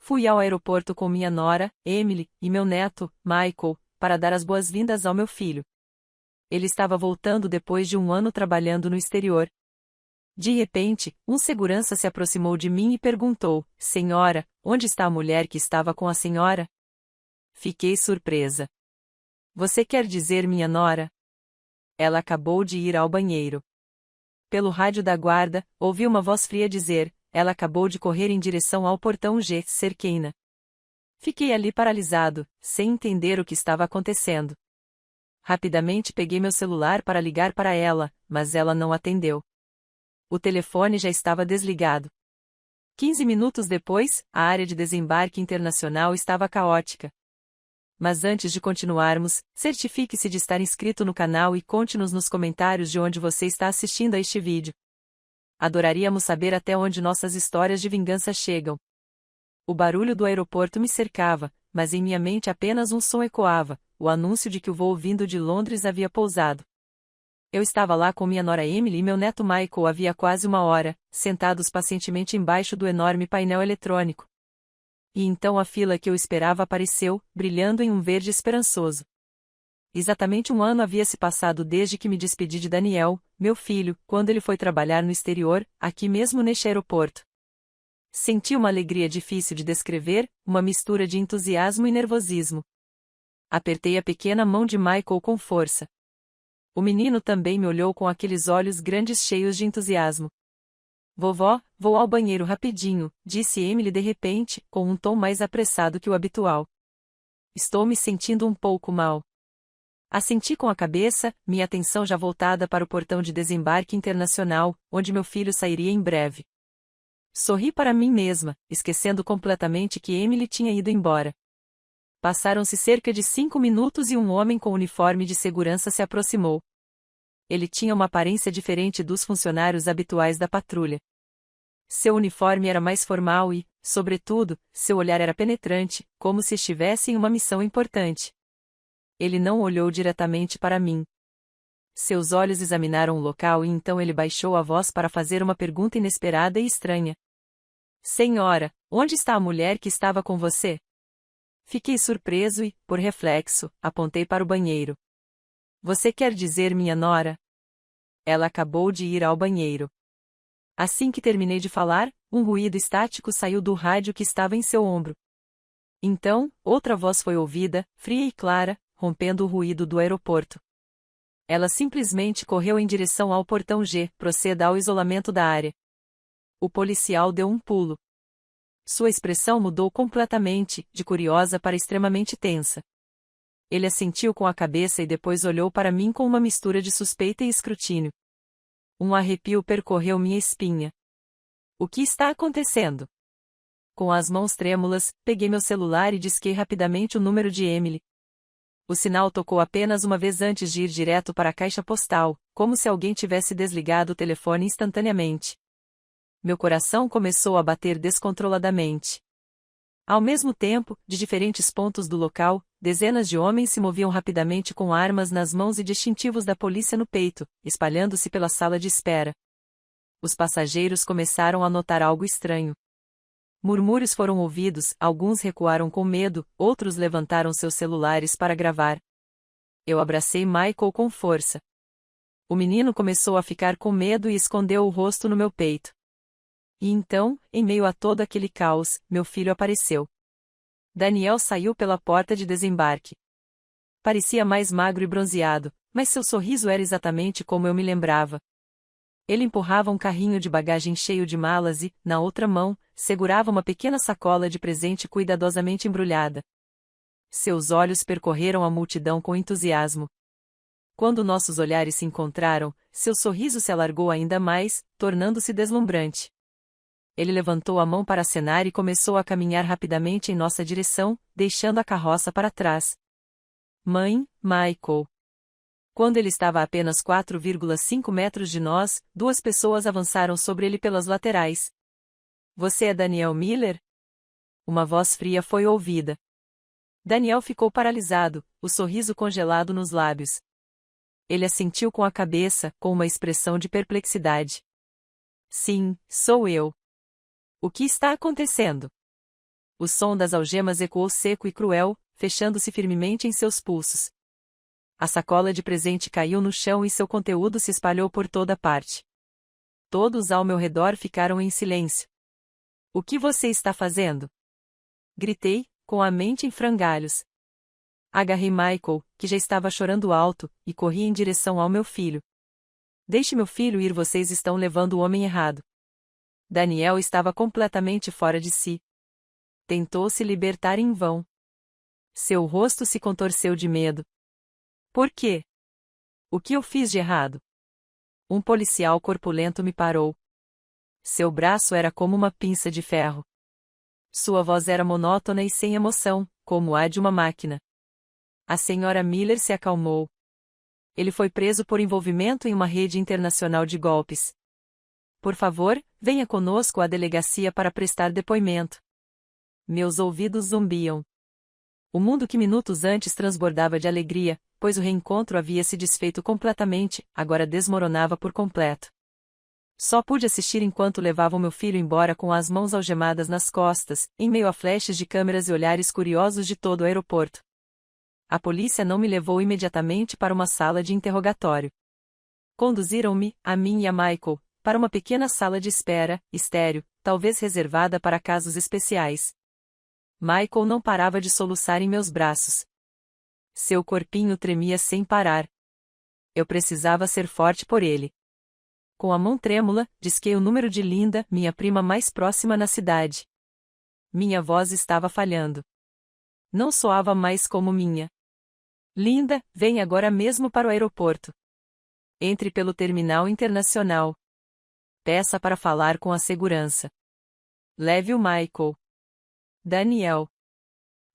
Fui ao aeroporto com minha nora, Emily, e meu neto, Michael, para dar as boas-vindas ao meu filho. Ele estava voltando depois de um ano trabalhando no exterior. De repente, um segurança se aproximou de mim e perguntou: Senhora, onde está a mulher que estava com a senhora? Fiquei surpresa. Você quer dizer minha nora? Ela acabou de ir ao banheiro. Pelo rádio da guarda, ouvi uma voz fria dizer: ela acabou de correr em direção ao portão G. Cerqueira. Fiquei ali paralisado, sem entender o que estava acontecendo. Rapidamente peguei meu celular para ligar para ela, mas ela não atendeu. O telefone já estava desligado. 15 minutos depois, a área de desembarque internacional estava caótica. Mas antes de continuarmos, certifique-se de estar inscrito no canal e conte-nos nos comentários de onde você está assistindo a este vídeo. Adoraríamos saber até onde nossas histórias de vingança chegam. O barulho do aeroporto me cercava, mas em minha mente apenas um som ecoava, o anúncio de que o voo vindo de Londres havia pousado. Eu estava lá com minha nora Emily e meu neto Michael havia quase uma hora, sentados pacientemente embaixo do enorme painel eletrônico. E então a fila que eu esperava apareceu, brilhando em um verde esperançoso. Exatamente um ano havia se passado desde que me despedi de Daniel, meu filho, quando ele foi trabalhar no exterior, aqui mesmo neste aeroporto. Senti uma alegria difícil de descrever, uma mistura de entusiasmo e nervosismo. Apertei a pequena mão de Michael com força. O menino também me olhou com aqueles olhos grandes cheios de entusiasmo. Vovó, vou ao banheiro rapidinho, disse Emily de repente, com um tom mais apressado que o habitual. Estou me sentindo um pouco mal. Assenti com a cabeça, minha atenção já voltada para o portão de desembarque internacional, onde meu filho sairia em breve. Sorri para mim mesma, esquecendo completamente que Emily tinha ido embora. Passaram-se cerca de 5 minutos e um homem com uniforme de segurança se aproximou. Ele tinha uma aparência diferente dos funcionários habituais da patrulha. Seu uniforme era mais formal e, sobretudo, seu olhar era penetrante, como se estivesse em uma missão importante. Ele não olhou diretamente para mim. Seus olhos examinaram o local e então ele baixou a voz para fazer uma pergunta inesperada e estranha. Senhora, onde está a mulher que estava com você? Fiquei surpreso e, por reflexo, apontei para o banheiro. Você quer dizer minha nora? Ela acabou de ir ao banheiro. Assim que terminei de falar, um ruído estático saiu do rádio que estava em seu ombro. Então, outra voz foi ouvida, fria e clara, rompendo o ruído do aeroporto. Ela simplesmente correu em direção ao portão G, proceda ao isolamento da área. O policial deu um pulo. Sua expressão mudou completamente, de curiosa para extremamente tensa. Ele assentiu com a cabeça e depois olhou para mim com uma mistura de suspeita e escrutínio. Um arrepio percorreu minha espinha. O que está acontecendo? Com as mãos trêmulas, peguei meu celular e disquei rapidamente o número de Emily. O sinal tocou apenas uma vez antes de ir direto para a caixa postal, como se alguém tivesse desligado o telefone instantaneamente. Meu coração começou a bater descontroladamente. Ao mesmo tempo, de diferentes pontos do local, dezenas de homens se moviam rapidamente com armas nas mãos e distintivos da polícia no peito, espalhando-se pela sala de espera. Os passageiros começaram a notar algo estranho. Murmúrios foram ouvidos, alguns recuaram com medo, outros levantaram seus celulares para gravar. Eu abracei Michael com força. O menino começou a ficar com medo e escondeu o rosto no meu peito. E então, em meio a todo aquele caos, meu filho apareceu. Daniel saiu pela porta de desembarque. Parecia mais magro e bronzeado, mas seu sorriso era exatamente como eu me lembrava. Ele empurrava um carrinho de bagagem cheio de malas e, na outra mão, segurava uma pequena sacola de presente cuidadosamente embrulhada. Seus olhos percorreram a multidão com entusiasmo. Quando nossos olhares se encontraram, seu sorriso se alargou ainda mais, tornando-se deslumbrante. Ele levantou a mão para acenar e começou a caminhar rapidamente em nossa direção, deixando a carroça para trás. Mãe, Michael. Quando ele estava a apenas 4,5 metros de nós, duas pessoas avançaram sobre ele pelas laterais. Você é Daniel Miller? Uma voz fria foi ouvida. Daniel ficou paralisado, o sorriso congelado nos lábios. Ele assentiu com a cabeça, com uma expressão de perplexidade. Sim, sou eu. O que está acontecendo? O som das algemas ecoou seco e cruel, fechando-se firmemente em seus pulsos. A sacola de presente caiu no chão e seu conteúdo se espalhou por toda parte. Todos ao meu redor ficaram em silêncio. O que você está fazendo? Gritei, com a mente em frangalhos. Agarrei Michael, que já estava chorando alto, e corri em direção ao meu filho. Deixe meu filho ir, vocês estão levando o homem errado. Daniel estava completamente fora de si. Tentou se libertar em vão. Seu rosto se contorceu de medo. Por quê? O que eu fiz de errado? Um policial corpulento me parou. Seu braço era como uma pinça de ferro. Sua voz era monótona e sem emoção, como a de uma máquina. A senhora Miller se acalmou. Ele foi preso por envolvimento em uma rede internacional de golpes. Por favor, venha conosco à delegacia para prestar depoimento. Meus ouvidos zumbiam. O mundo que minutos antes transbordava de alegria, pois o reencontro havia se desfeito completamente, agora desmoronava por completo. Só pude assistir enquanto levavam meu filho embora com as mãos algemadas nas costas, em meio a flashes de câmeras e olhares curiosos de todo o aeroporto. A polícia não me levou imediatamente para uma sala de interrogatório. Conduziram-me, a mim e a Michael, para uma pequena sala de espera, estéril, talvez reservada para casos especiais. Michael não parava de soluçar em meus braços. Seu corpinho tremia sem parar. Eu precisava ser forte por ele. Com a mão trêmula, disquei o número de Linda, minha prima mais próxima na cidade. Minha voz estava falhando. Não soava mais como minha. Linda, vem agora mesmo para o aeroporto. Entre pelo terminal internacional. Peça para falar com a segurança. Leve o Michael. Daniel.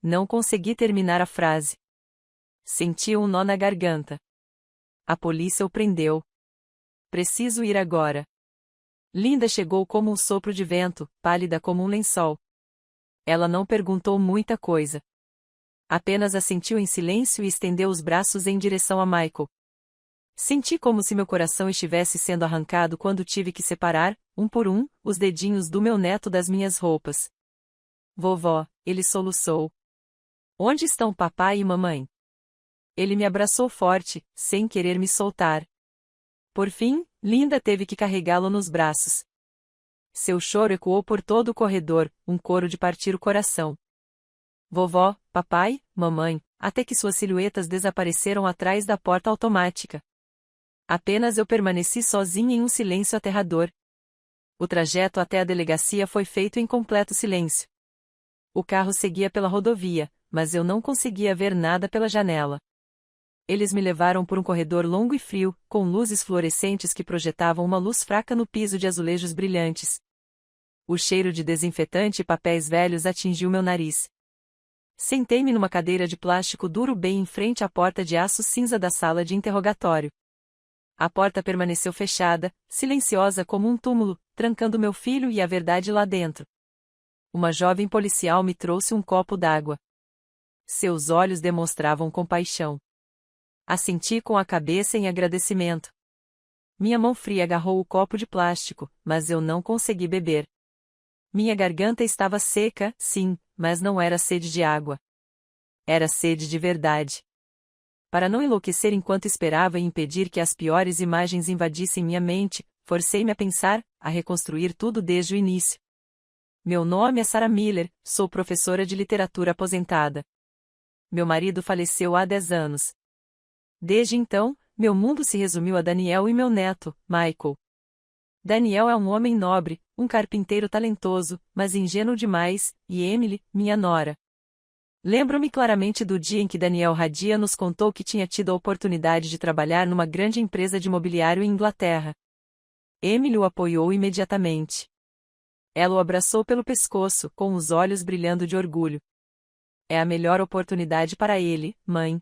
Não consegui terminar a frase. Senti um nó na garganta. A polícia o prendeu. Preciso ir agora. Linda chegou como um sopro de vento, pálida como um lençol. Ela não perguntou muita coisa. Apenas assentiu em silêncio e estendeu os braços em direção a Michael. Senti como se meu coração estivesse sendo arrancado quando tive que separar, um por um, os dedinhos do meu neto das minhas roupas. Vovó, ele soluçou. Onde estão papai e mamãe? Ele me abraçou forte, sem querer me soltar. Por fim, Linda teve que carregá-lo nos braços. Seu choro ecoou por todo o corredor, um coro de partir o coração. Vovó, papai, mamãe, até que suas silhuetas desapareceram atrás da porta automática. Apenas eu permaneci sozinha em um silêncio aterrador. O trajeto até a delegacia foi feito em completo silêncio. O carro seguia pela rodovia, mas eu não conseguia ver nada pela janela. Eles me levaram por um corredor longo e frio, com luzes fluorescentes que projetavam uma luz fraca no piso de azulejos brilhantes. O cheiro de desinfetante e papéis velhos atingiu meu nariz. Sentei-me numa cadeira de plástico duro bem em frente à porta de aço cinza da sala de interrogatório. A porta permaneceu fechada, silenciosa como um túmulo, trancando meu filho e a verdade lá dentro. Uma jovem policial me trouxe um copo d'água. Seus olhos demonstravam compaixão. Assenti com a cabeça em agradecimento. Minha mão fria agarrou o copo de plástico, mas eu não consegui beber. Minha garganta estava seca, sim, mas não era sede de água. Era sede de verdade. Para não enlouquecer enquanto esperava e impedir que as piores imagens invadissem minha mente, forcei-me a pensar, a reconstruir tudo desde o início. Meu nome é Sarah Miller, sou professora de literatura aposentada. Meu marido faleceu há 10 anos. Desde então, meu mundo se resumiu a Daniel e meu neto, Michael. Daniel é um homem nobre, um carpinteiro talentoso, mas ingênuo demais, e Emily, minha nora. Lembro-me claramente do dia em que Daniel Radia nos contou que tinha tido a oportunidade de trabalhar numa grande empresa de mobiliário em Inglaterra. Emily o apoiou imediatamente. Ela o abraçou pelo pescoço, com os olhos brilhando de orgulho. É a melhor oportunidade para ele, mãe.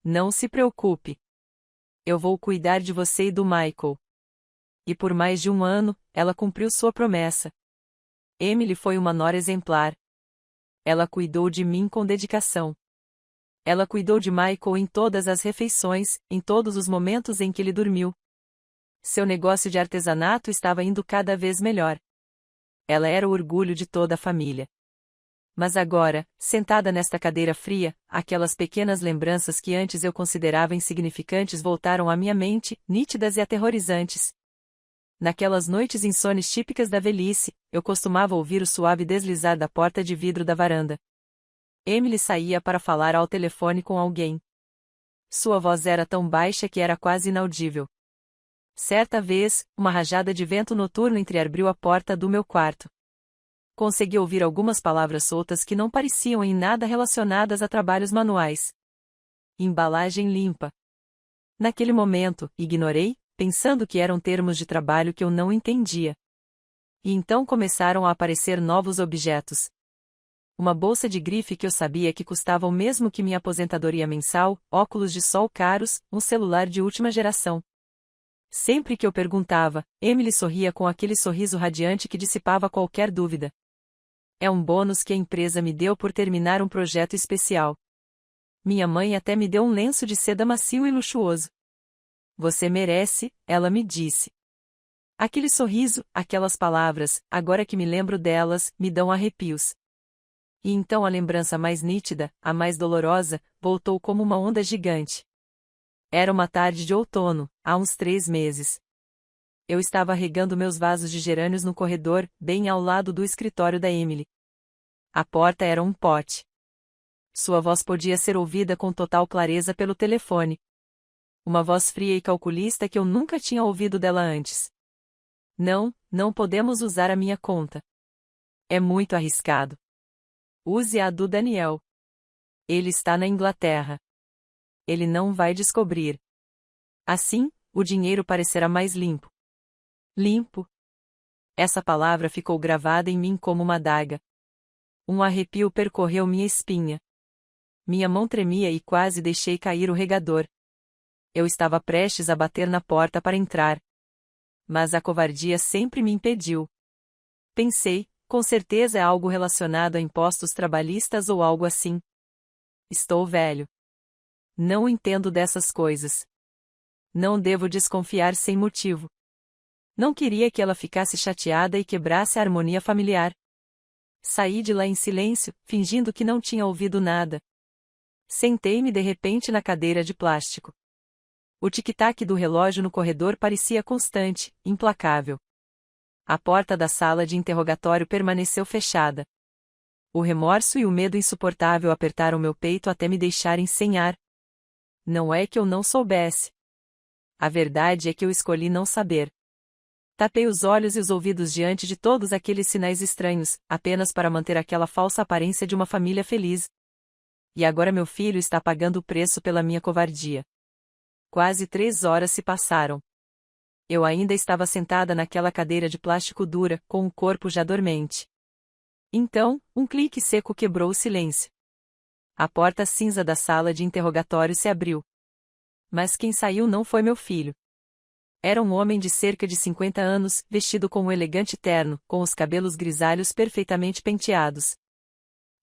Não se preocupe. Eu vou cuidar de você e do Michael. E por mais de 1 ano, ela cumpriu sua promessa. Emily foi uma nora exemplar. Ela cuidou de mim com dedicação. Ela cuidou de Michael em todas as refeições, em todos os momentos em que ele dormiu. Seu negócio de artesanato estava indo cada vez melhor. Ela era o orgulho de toda a família. Mas agora, sentada nesta cadeira fria, aquelas pequenas lembranças que antes eu considerava insignificantes voltaram à minha mente, nítidas e aterrorizantes. Naquelas noites insones típicas da velhice, eu costumava ouvir o suave deslizar da porta de vidro da varanda. Emily saía para falar ao telefone com alguém. Sua voz era tão baixa que era quase inaudível. Certa vez, uma rajada de vento noturno entreabriu a porta do meu quarto. Consegui ouvir algumas palavras soltas que não pareciam em nada relacionadas a trabalhos manuais. Embalagem limpa. Naquele momento, ignorei, pensando que eram termos de trabalho que eu não entendia. E então começaram a aparecer novos objetos. Uma bolsa de grife que eu sabia que custava o mesmo que minha aposentadoria mensal, óculos de sol caros, um celular de última geração. Sempre que eu perguntava, Emily sorria com aquele sorriso radiante que dissipava qualquer dúvida. É um bônus que a empresa me deu por terminar um projeto especial. Minha mãe até me deu um lenço de seda macio e luxuoso. Você merece, ela me disse. Aquele sorriso, aquelas palavras, agora que me lembro delas, me dão arrepios. E então a lembrança mais nítida, a mais dolorosa, voltou como uma onda gigante. Era uma tarde de outono, há uns 3 meses. Eu estava regando meus vasos de gerânios no corredor, bem ao lado do escritório da Emily. A porta era um pote. Sua voz podia ser ouvida com total clareza pelo telefone. Uma voz fria e calculista que eu nunca tinha ouvido dela antes. Não, não podemos usar a minha conta. É muito arriscado. Use a do Daniel. Ele está na Inglaterra. Ele não vai descobrir. Assim, o dinheiro parecerá mais limpo. Limpo. Essa palavra ficou gravada em mim como uma adaga. Um arrepio percorreu minha espinha. Minha mão tremia e quase deixei cair o regador. Eu estava prestes a bater na porta para entrar. Mas a covardia sempre me impediu. Pensei, com certeza é algo relacionado a impostos trabalhistas ou algo assim. Estou velho. Não entendo dessas coisas. Não devo desconfiar sem motivo. Não queria que ela ficasse chateada e quebrasse a harmonia familiar. Saí de lá em silêncio, fingindo que não tinha ouvido nada. Sentei-me de repente na cadeira de plástico. O tic-tac do relógio no corredor parecia constante, implacável. A porta da sala de interrogatório permaneceu fechada. O remorso e o medo insuportável apertaram meu peito até me deixarem sem ar. Não é que eu não soubesse. A verdade é que eu escolhi não saber. Tapei os olhos e os ouvidos diante de todos aqueles sinais estranhos, apenas para manter aquela falsa aparência de uma família feliz. E agora meu filho está pagando o preço pela minha covardia. Quase 3 horas se passaram. Eu ainda estava sentada naquela cadeira de plástico dura, com o corpo já dormente. Então, um clique seco quebrou o silêncio. A porta cinza da sala de interrogatório se abriu. Mas quem saiu não foi meu filho. Era um homem de cerca de 50 anos, vestido com um elegante terno, com os cabelos grisalhos perfeitamente penteados.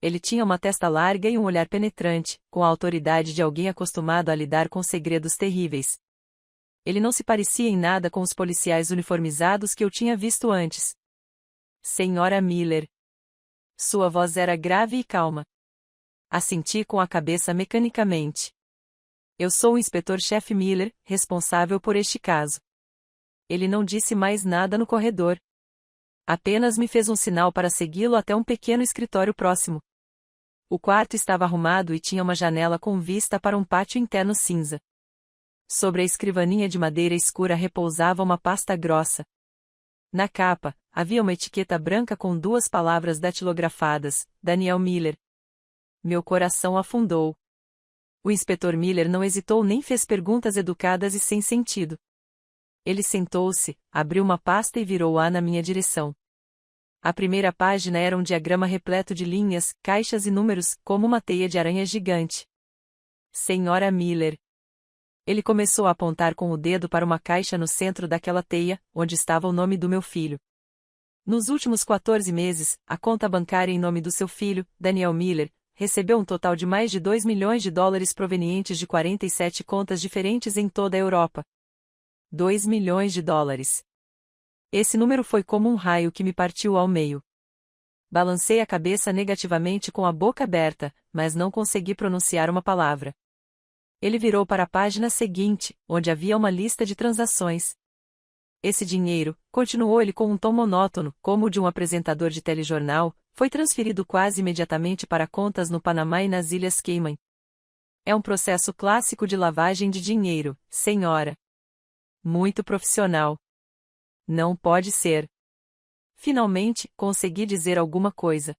Ele tinha uma testa larga e um olhar penetrante, com a autoridade de alguém acostumado a lidar com segredos terríveis. Ele não se parecia em nada com os policiais uniformizados que eu tinha visto antes. Senhora Miller. Sua voz era grave e calma. Assenti com a cabeça mecanicamente. Eu sou o inspetor-chefe Miller, responsável por este caso. Ele não disse mais nada no corredor. Apenas me fez um sinal para segui-lo até um pequeno escritório próximo. O quarto estava arrumado e tinha uma janela com vista para um pátio interno cinza. Sobre a escrivaninha de madeira escura repousava uma pasta grossa. Na capa, havia uma etiqueta branca com 2 palavras datilografadas, Daniel Miller. Meu coração afundou. O inspetor Miller não hesitou nem fez perguntas educadas e sem sentido. Ele sentou-se, abriu uma pasta e virou-a na minha direção. A primeira página era um diagrama repleto de linhas, caixas e números, como uma teia de aranha gigante. Senhora Miller. Ele começou a apontar com o dedo para uma caixa no centro daquela teia, onde estava o nome do meu filho. Nos últimos 14 meses, a conta bancária em nome do seu filho, Daniel Miller, recebeu um total de mais de $2 milhões provenientes de 47 contas diferentes em toda a Europa. $2 milhões. Esse número foi como um raio que me partiu ao meio. Balancei a cabeça negativamente com a boca aberta, mas não consegui pronunciar uma palavra. Ele virou para a página seguinte, onde havia uma lista de transações. Esse dinheiro, continuou ele com um tom monótono, como o de um apresentador de telejornal, foi transferido quase imediatamente para contas no Panamá e nas Ilhas Cayman. É um processo clássico de lavagem de dinheiro, senhora. Muito profissional. Não pode ser. Finalmente, consegui dizer alguma coisa.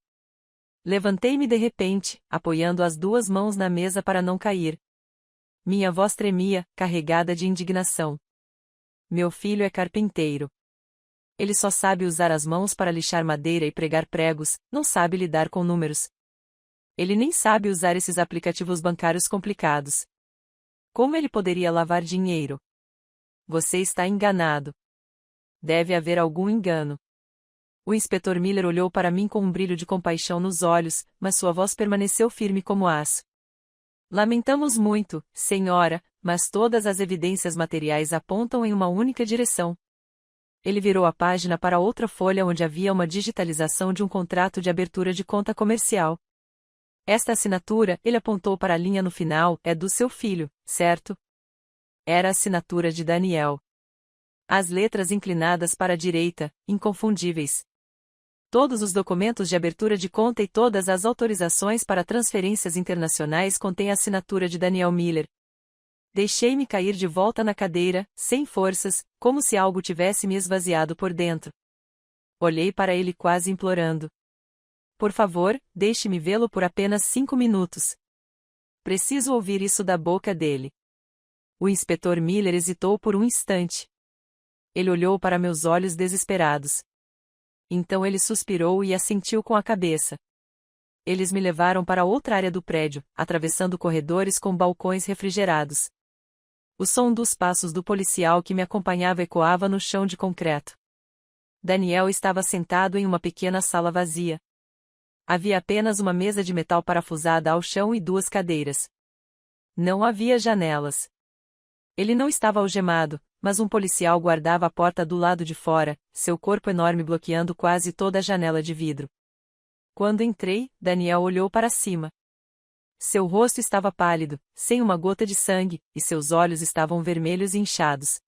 Levantei-me de repente, apoiando as duas mãos na mesa para não cair. Minha voz tremia, carregada de indignação. Meu filho é carpinteiro. Ele só sabe usar as mãos para lixar madeira e pregar pregos, não sabe lidar com números. Ele nem sabe usar esses aplicativos bancários complicados. Como ele poderia lavar dinheiro? Você está enganado. Deve haver algum engano. O inspetor Miller olhou para mim com um brilho de compaixão nos olhos, mas sua voz permaneceu firme como aço. Lamentamos muito, senhora, mas todas as evidências materiais apontam em uma única direção. Ele virou a página para outra folha onde havia uma digitalização de um contrato de abertura de conta comercial. Esta assinatura, ele apontou para a linha no final, é do seu filho, certo? Era a assinatura de Daniel. As letras inclinadas para a direita, inconfundíveis. Todos os documentos de abertura de conta e todas as autorizações para transferências internacionais contêm a assinatura de Daniel Miller. Deixei-me cair de volta na cadeira, sem forças, como se algo tivesse me esvaziado por dentro. Olhei para ele quase implorando. Por favor, deixe-me vê-lo por apenas 5 minutos. Preciso ouvir isso da boca dele. O inspetor Miller hesitou por um instante. Ele olhou para meus olhos desesperados. Então ele suspirou e assentiu com a cabeça. Eles me levaram para outra área do prédio, atravessando corredores com balcões refrigerados. O som dos passos do policial que me acompanhava ecoava no chão de concreto. Daniel estava sentado em uma pequena sala vazia. Havia apenas uma mesa de metal parafusada ao chão e 2 cadeiras. Não havia janelas. Ele não estava algemado, mas um policial guardava a porta do lado de fora, seu corpo enorme bloqueando quase toda a janela de vidro. Quando entrei, Daniel olhou para cima. Seu rosto estava pálido, sem uma gota de sangue, e seus olhos estavam vermelhos e inchados.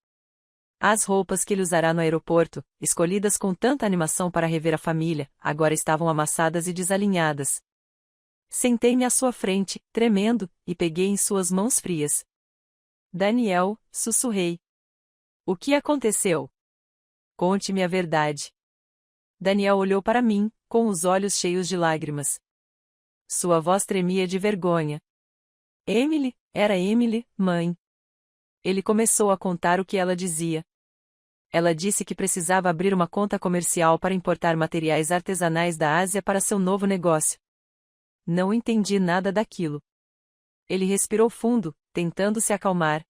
As roupas que ele usará no aeroporto, escolhidas com tanta animação para rever a família, agora estavam amassadas e desalinhadas. Sentei-me à sua frente, tremendo, e peguei em suas mãos frias. Daniel, sussurrei. O que aconteceu? Conte-me a verdade. Daniel olhou para mim, com os olhos cheios de lágrimas. Sua voz tremia de vergonha. Emily, era Emily, mãe. Ele começou a contar o que ela dizia. Ela disse que precisava abrir uma conta comercial para importar materiais artesanais da Ásia para seu novo negócio. Não entendi nada daquilo. Ele respirou fundo, tentando se acalmar.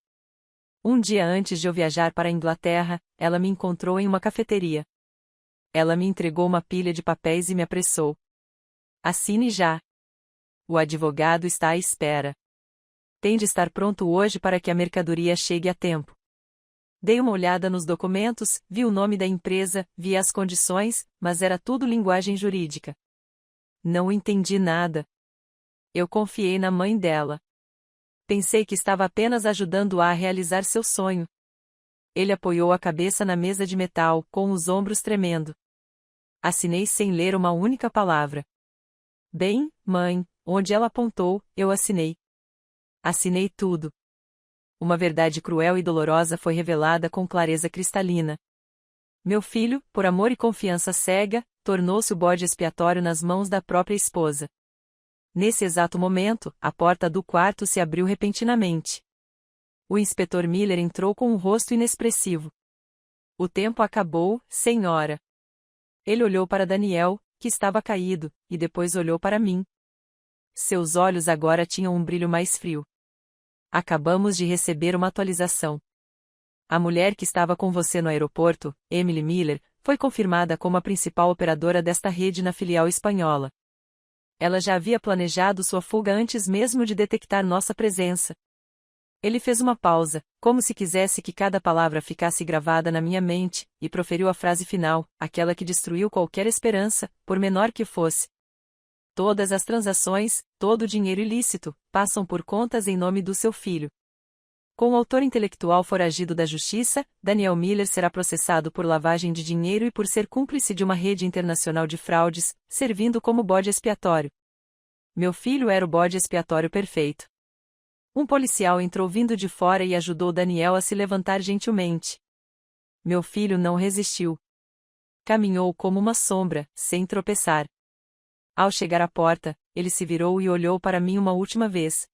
Um dia antes de eu viajar para a Inglaterra, ela me encontrou em uma cafeteria. Ela me entregou uma pilha de papéis e me apressou. Assine já. O advogado está à espera. Tem de estar pronto hoje para que a mercadoria chegue a tempo. Dei uma olhada nos documentos, vi o nome da empresa, vi as condições, mas era tudo linguagem jurídica. Não entendi nada. Eu confiei na mãe dela. Pensei que estava apenas ajudando-a a realizar seu sonho. Ele apoiou a cabeça na mesa de metal, com os ombros tremendo. Assinei sem ler uma única palavra. Bem, mãe, onde ela apontou, eu assinei. Assinei tudo. Uma verdade cruel e dolorosa foi revelada com clareza cristalina. Meu filho, por amor e confiança cega, tornou-se o bode expiatório nas mãos da própria esposa. Nesse exato momento, a porta do quarto se abriu repentinamente. O inspetor Miller entrou com um rosto inexpressivo. O tempo acabou, senhora. Ele olhou para Daniel, que estava caído, e depois olhou para mim. Seus olhos agora tinham um brilho mais frio. Acabamos de receber uma atualização. A mulher que estava com você no aeroporto, Emily Miller, foi confirmada como a principal operadora desta rede na filial espanhola. Ela já havia planejado sua fuga antes mesmo de detectar nossa presença. Ele fez uma pausa, como se quisesse que cada palavra ficasse gravada na minha mente, e proferiu a frase final, aquela que destruiu qualquer esperança, por menor que fosse. Todas as transações, todo o dinheiro ilícito, passam por contas em nome do seu filho. Com o autor intelectual foragido da justiça, Daniel Miller será processado por lavagem de dinheiro e por ser cúmplice de uma rede internacional de fraudes, servindo como bode expiatório. Meu filho era o bode expiatório perfeito. Um policial entrou vindo de fora e ajudou Daniel a se levantar gentilmente. Meu filho não resistiu. Caminhou como uma sombra, sem tropeçar. Ao chegar à porta, ele se virou e olhou para mim uma última vez.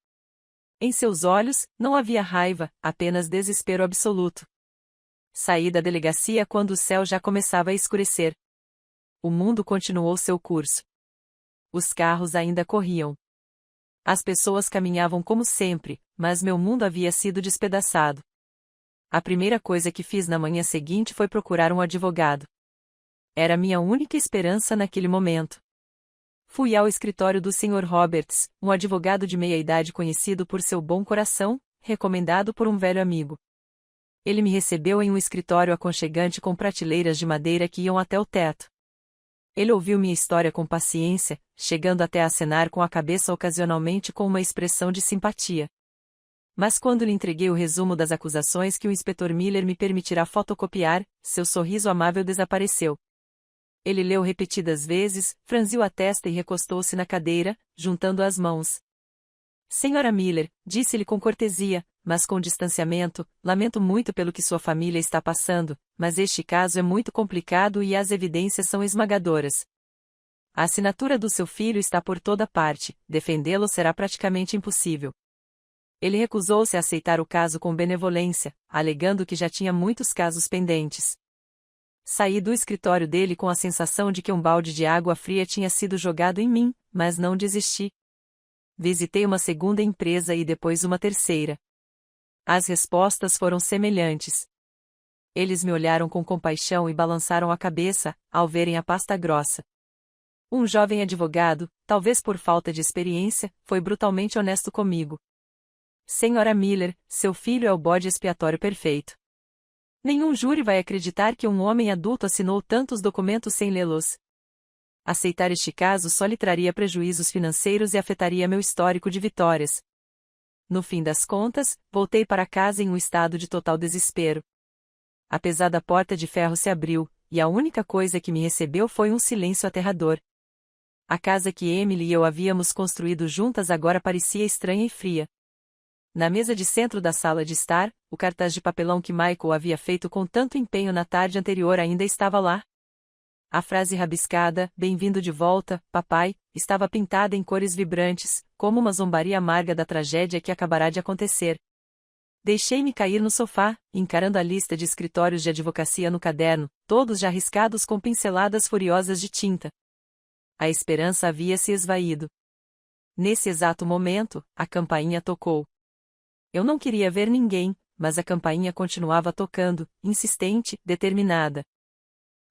Em seus olhos, não havia raiva, apenas desespero absoluto. Saí da delegacia quando o céu já começava a escurecer. O mundo continuou seu curso. Os carros ainda corriam. As pessoas caminhavam como sempre, mas meu mundo havia sido despedaçado. A primeira coisa que fiz na manhã seguinte foi procurar um advogado. Era minha única esperança naquele momento. Fui ao escritório do Sr. Roberts, um advogado de meia-idade conhecido por seu bom coração, recomendado por um velho amigo. Ele me recebeu em um escritório aconchegante com prateleiras de madeira que iam até o teto. Ele ouviu minha história com paciência, chegando até a acenar com a cabeça ocasionalmente com uma expressão de simpatia. Mas quando lhe entreguei o resumo das acusações que o inspetor Miller me permitirá fotocopiar, seu sorriso amável desapareceu. Ele leu repetidas vezes, franziu a testa e recostou-se na cadeira, juntando as mãos. Senhora Miller, disse-lhe com cortesia, mas com distanciamento, lamento muito pelo que sua família está passando, mas este caso é muito complicado e as evidências são esmagadoras. A assinatura do seu filho está por toda parte, defendê-lo será praticamente impossível. Ele recusou-se a aceitar o caso com benevolência, alegando que já tinha muitos casos pendentes. Saí do escritório dele com a sensação de que um balde de água fria tinha sido jogado em mim, mas não desisti. Visitei uma segunda empresa e depois uma terceira. As respostas foram semelhantes. Eles me olharam com compaixão e balançaram a cabeça, ao verem a pasta grossa. Um jovem advogado, talvez por falta de experiência, foi brutalmente honesto comigo. Senhora Miller, seu filho é o bode expiatório perfeito. Nenhum júri vai acreditar que um homem adulto assinou tantos documentos sem lê-los. Aceitar este caso só lhe traria prejuízos financeiros e afetaria meu histórico de vitórias. No fim das contas, voltei para casa em um estado de total desespero. A pesada porta de ferro se abriu, e a única coisa que me recebeu foi um silêncio aterrador. A casa que Emily e eu havíamos construído juntas agora parecia estranha e fria. Na mesa de centro da sala de estar, o cartaz de papelão que Michael havia feito com tanto empenho na tarde anterior ainda estava lá. A frase rabiscada, "Bem-vindo de volta, papai", estava pintada em cores vibrantes, como uma zombaria amarga da tragédia que acabará de acontecer. Deixei-me cair no sofá, encarando a lista de escritórios de advocacia no caderno, todos já riscados com pinceladas furiosas de tinta. A esperança havia se esvaído. Nesse exato momento, a campainha tocou. Eu não queria ver ninguém, mas a campainha continuava tocando, insistente, determinada.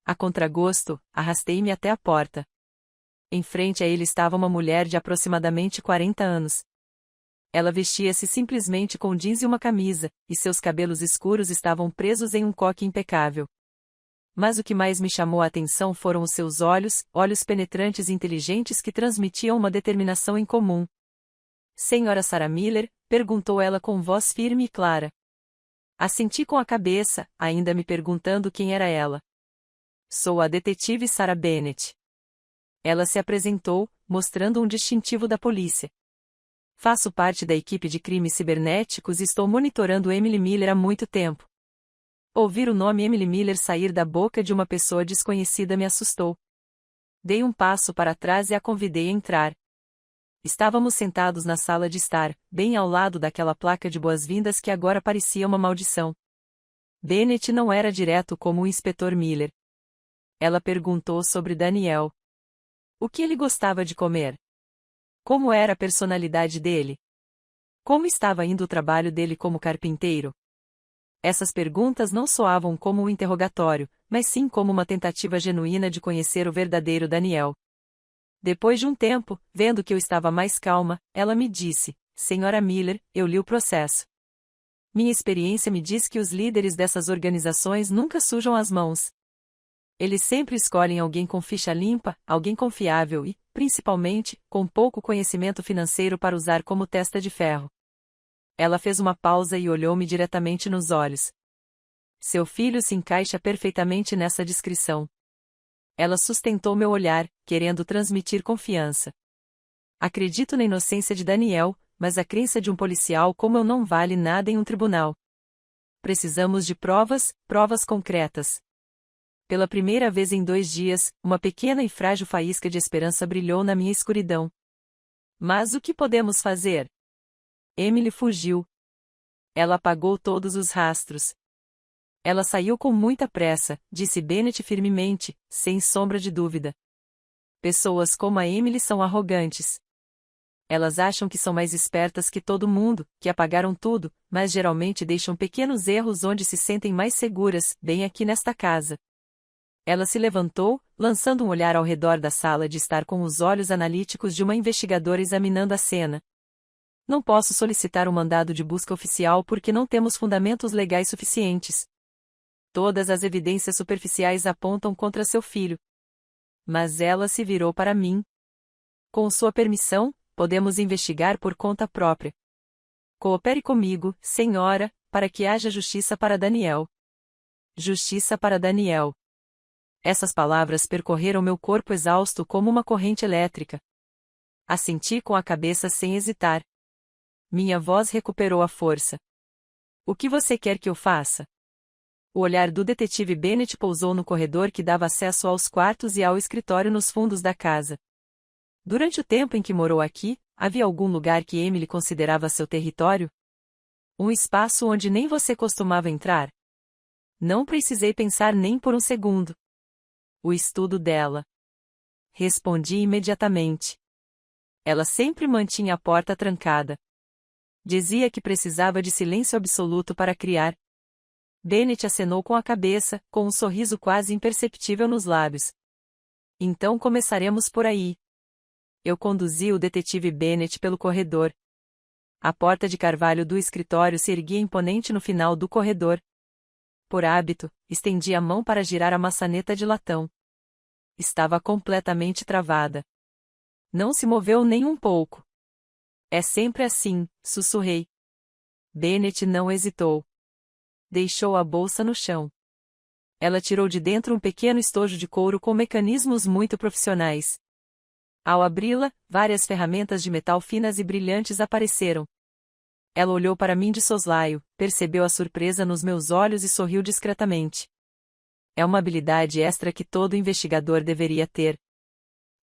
A contragosto, arrastei-me até a porta. Em frente a ele estava uma mulher de aproximadamente 40 anos. Ela vestia-se simplesmente com jeans e uma camisa, e seus cabelos escuros estavam presos em um coque impecável. Mas o que mais me chamou a atenção foram os seus olhos, olhos penetrantes e inteligentes que transmitiam uma determinação incomum. Senhora Sarah Miller? Perguntou ela com voz firme e clara. Assenti com a cabeça, ainda me perguntando quem era ela. Sou a detetive Sarah Bennett. Ela se apresentou, mostrando um distintivo da polícia. Faço parte da equipe de crimes cibernéticos e estou monitorando Emily Miller há muito tempo. Ouvir o nome Emily Miller sair da boca de uma pessoa desconhecida me assustou. Dei um passo para trás e a convidei a entrar. Estávamos sentados na sala de estar, bem ao lado daquela placa de boas-vindas que agora parecia uma maldição. Bennett não era direto como o inspetor Miller. Ela perguntou sobre Daniel. O que ele gostava de comer? Como era a personalidade dele? Como estava indo o trabalho dele como carpinteiro? Essas perguntas não soavam como um interrogatório, mas sim como uma tentativa genuína de conhecer o verdadeiro Daniel. Depois de um tempo, vendo que eu estava mais calma, ela me disse: Senhora Miller, eu li o processo. Minha experiência me diz que os líderes dessas organizações nunca sujam as mãos. Eles sempre escolhem alguém com ficha limpa, alguém confiável e, principalmente, com pouco conhecimento financeiro para usar como testa de ferro. Ela fez uma pausa e olhou-me diretamente nos olhos. Seu filho se encaixa perfeitamente nessa descrição. Ela sustentou meu olhar, querendo transmitir confiança. Acredito na inocência de Daniel, mas a crença de um policial como eu não vale nada em um tribunal. Precisamos de provas, provas concretas. Pela primeira vez em 2 dias, uma pequena e frágil faísca de esperança brilhou na minha escuridão. Mas o que podemos fazer? Emily fugiu. Ela apagou todos os rastros. Ela saiu com muita pressa, disse Bennett firmemente, sem sombra de dúvida. Pessoas como a Emily são arrogantes. Elas acham que são mais espertas que todo mundo, que apagaram tudo, mas geralmente deixam pequenos erros onde se sentem mais seguras, bem aqui nesta casa. Ela se levantou, lançando um olhar ao redor da sala de estar com os olhos analíticos de uma investigadora examinando a cena. Não posso solicitar um mandado de busca oficial porque não temos fundamentos legais suficientes. Todas as evidências superficiais apontam contra seu filho. Mas ela se virou para mim. Com sua permissão, podemos investigar por conta própria. Coopere comigo, senhora, para que haja justiça para Daniel. Justiça para Daniel. Essas palavras percorreram meu corpo exausto como uma corrente elétrica. Assenti com a cabeça sem hesitar. Minha voz recuperou a força. O que você quer que eu faça? O olhar do detetive Bennett pousou no corredor que dava acesso aos quartos e ao escritório nos fundos da casa. Durante o tempo em que morou aqui, havia algum lugar que Emily considerava seu território? Um espaço onde nem você costumava entrar? Não precisei pensar nem por um segundo. O estudo dela. Respondi imediatamente. Ela sempre mantinha a porta trancada. Dizia que precisava de silêncio absoluto para criar. Bennett acenou com a cabeça, com um sorriso quase imperceptível nos lábios. Então começaremos por aí. Eu conduzi o detetive Bennett pelo corredor. A porta de carvalho do escritório se erguia imponente no final do corredor. Por hábito, estendi a mão para girar a maçaneta de latão. Estava completamente travada. Não se moveu nem um pouco. É sempre assim, sussurrei. Bennett não hesitou. Deixou a bolsa no chão. Ela tirou de dentro um pequeno estojo de couro com mecanismos muito profissionais. Ao abri-la, várias ferramentas de metal finas e brilhantes apareceram. Ela olhou para mim de soslaio, percebeu a surpresa nos meus olhos e sorriu discretamente. É uma habilidade extra que todo investigador deveria ter.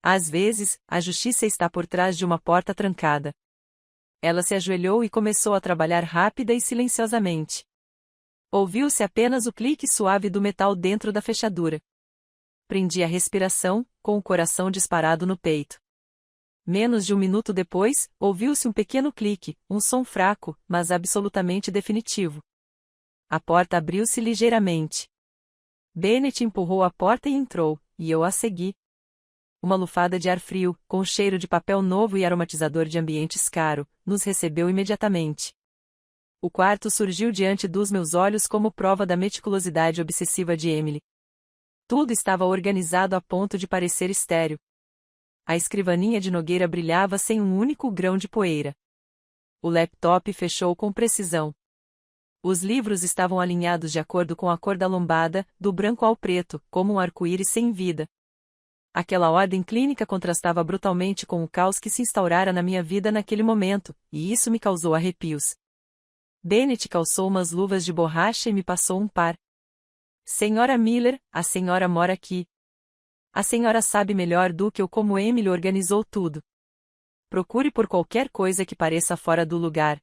Às vezes, a justiça está por trás de uma porta trancada. Ela se ajoelhou e começou a trabalhar rápida e silenciosamente. Ouviu-se apenas o clique suave do metal dentro da fechadura. Prendi a respiração, com o coração disparado no peito. Menos de um minuto depois, ouviu-se um pequeno clique, um som fraco, mas absolutamente definitivo. A porta abriu-se ligeiramente. Bennett empurrou a porta e entrou, e eu a segui. Uma lufada de ar frio, com cheiro de papel novo e aromatizador de ambientes caro, nos recebeu imediatamente. O quarto surgiu diante dos meus olhos como prova da meticulosidade obsessiva de Emily. Tudo estava organizado a ponto de parecer estéril. A escrivaninha de Nogueira brilhava sem um único grão de poeira. O laptop fechou com precisão. Os livros estavam alinhados de acordo com a cor da lombada, do branco ao preto, como um arco-íris sem vida. Aquela ordem clínica contrastava brutalmente com o caos que se instaurara na minha vida naquele momento, e isso me causou arrepios. Bennett calçou umas luvas de borracha e me passou um par. Senhora Miller, a senhora mora aqui. A senhora sabe melhor do que eu como Emily organizou tudo. Procure por qualquer coisa que pareça fora do lugar.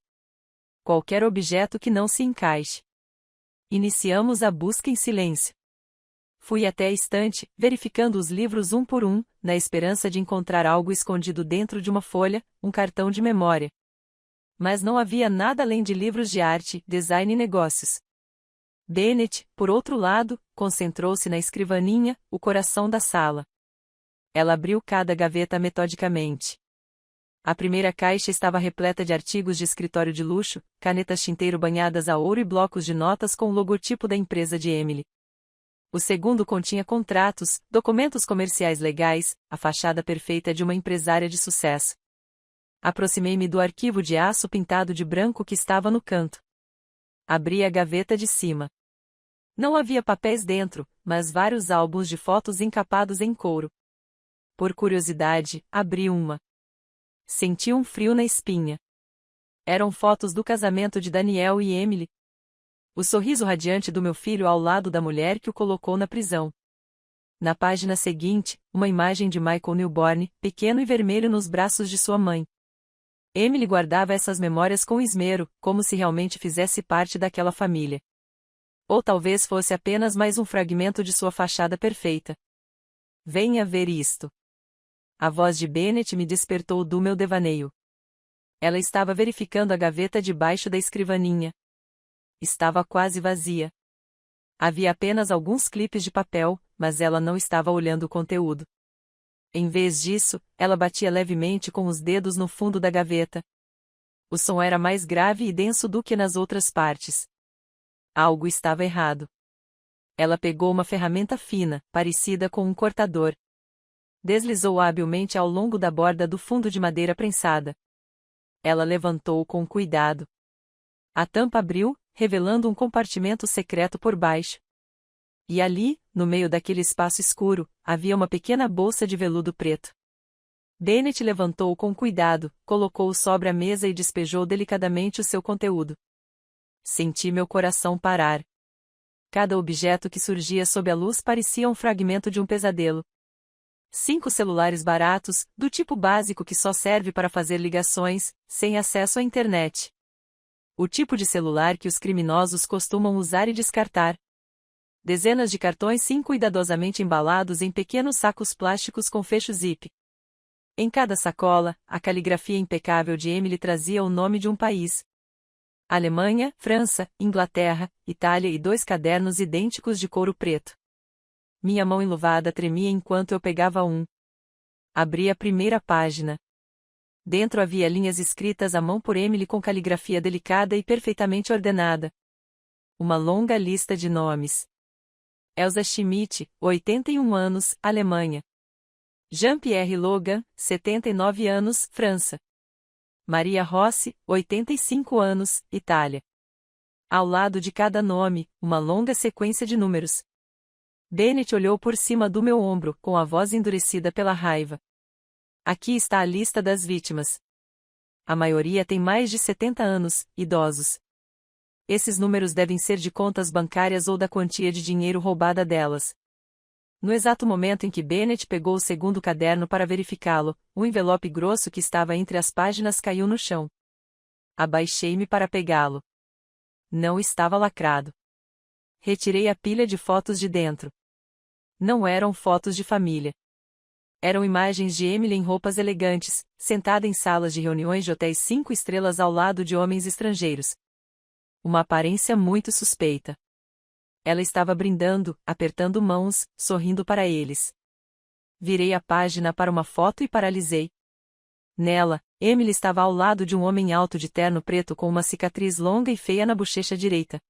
Qualquer objeto que não se encaixe. Iniciamos a busca em silêncio. Fui até a estante, verificando os livros um por um, na esperança de encontrar algo escondido dentro de uma folha, um cartão de memória. Mas não havia nada além de livros de arte, design e negócios. Bennett, por outro lado, concentrou-se na escrivaninha, o coração da sala. Ela abriu cada gaveta metodicamente. A primeira caixa estava repleta de artigos de escritório de luxo, canetas tinteiro banhadas a ouro e blocos de notas com o logotipo da empresa de Emily. O segundo continha contratos, documentos comerciais legais, a fachada perfeita de uma empresária de sucesso. Aproximei-me do arquivo de aço pintado de branco que estava no canto. Abri a gaveta de cima. Não havia papéis dentro, mas vários álbuns de fotos encapados em couro. Por curiosidade, abri uma. Senti um frio na espinha. Eram fotos do casamento de Daniel e Emily. O sorriso radiante do meu filho ao lado da mulher que o colocou na prisão. Na página seguinte, uma imagem de Michael newborn, pequeno e vermelho nos braços de sua mãe. Emily guardava essas memórias com esmero, como se realmente fizesse parte daquela família. Ou talvez fosse apenas mais um fragmento de sua fachada perfeita. Venha ver isto. A voz de Bennett me despertou do meu devaneio. Ela estava verificando a gaveta debaixo da escrivaninha. Estava quase vazia. Havia apenas alguns clipes de papel, mas ela não estava olhando o conteúdo. Em vez disso, ela batia levemente com os dedos no fundo da gaveta. O som era mais grave e denso do que nas outras partes. Algo estava errado. Ela pegou uma ferramenta fina, parecida com um cortador. Deslizou habilmente ao longo da borda do fundo de madeira prensada. Ela levantou com cuidado. A tampa abriu, revelando um compartimento secreto por baixo. E ali, no meio daquele espaço escuro, havia uma pequena bolsa de veludo preto. Bennett levantou-o com cuidado, colocou-o sobre a mesa e despejou delicadamente o seu conteúdo. Senti meu coração parar. Cada objeto que surgia sob a luz parecia um fragmento de um pesadelo. 5 celulares baratos, do tipo básico que só serve para fazer ligações, sem acesso à internet. O tipo de celular que os criminosos costumam usar e descartar. Dezenas de cartões SIM cuidadosamente embalados em pequenos sacos plásticos com fecho zip. Em cada sacola, a caligrafia impecável de Emily trazia o nome de um país. Alemanha, França, Inglaterra, Itália e 2 cadernos idênticos de couro preto. Minha mão enluvada tremia enquanto eu pegava um. Abri a primeira página. Dentro havia linhas escritas à mão por Emily com caligrafia delicada e perfeitamente ordenada. Uma longa lista de nomes. Elsa Schmidt, 81 anos, Alemanha. Jean-Pierre Logan, 79 anos, França. Maria Rossi, 85 anos, Itália. Ao lado de cada nome, uma longa sequência de números. Bennett olhou por cima do meu ombro, com a voz endurecida pela raiva. Aqui está a lista das vítimas. A maioria tem mais de 70 anos, idosos. Esses números devem ser de contas bancárias ou da quantia de dinheiro roubada delas. No exato momento em que Bennett pegou o segundo caderno para verificá-lo, um envelope grosso que estava entre as páginas caiu no chão. Abaixei-me para pegá-lo. Não estava lacrado. Retirei a pilha de fotos de dentro. Não eram fotos de família. Eram imagens de Emily em roupas elegantes, sentada em salas de reuniões de hotéis 5 estrelas ao lado de homens estrangeiros. Uma aparência muito suspeita. Ela estava brindando, apertando mãos, sorrindo para eles. Virei a página para uma foto e paralisei. Nela, Emily estava ao lado de um homem alto de terno preto com uma cicatriz longa e feia na bochecha direita.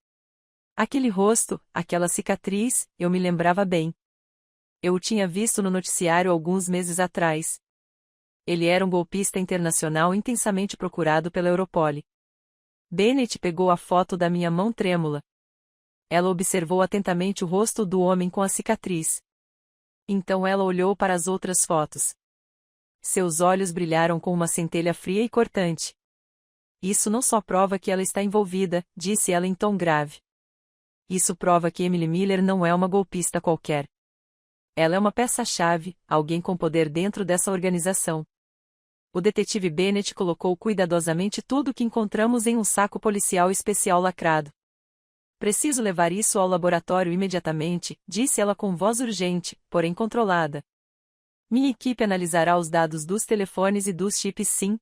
Aquele rosto, aquela cicatriz, eu me lembrava bem. Eu o tinha visto no noticiário alguns meses atrás. Ele era um golpista internacional intensamente procurado pela Europol. Bennett pegou a foto da minha mão trêmula. Ela observou atentamente o rosto do homem com a cicatriz. Então ela olhou para as outras fotos. Seus olhos brilharam com uma centelha fria e cortante. Isso não só prova que ela está envolvida, disse ela em tom grave. Isso prova que Emily Miller não é uma golpista qualquer. Ela é uma peça-chave, alguém com poder dentro dessa organização. O detetive Bennett colocou cuidadosamente tudo o que encontramos em um saco policial especial lacrado. Preciso levar isso ao laboratório imediatamente, disse ela com voz urgente, porém controlada. Minha equipe analisará os dados dos telefones e dos chips SIM.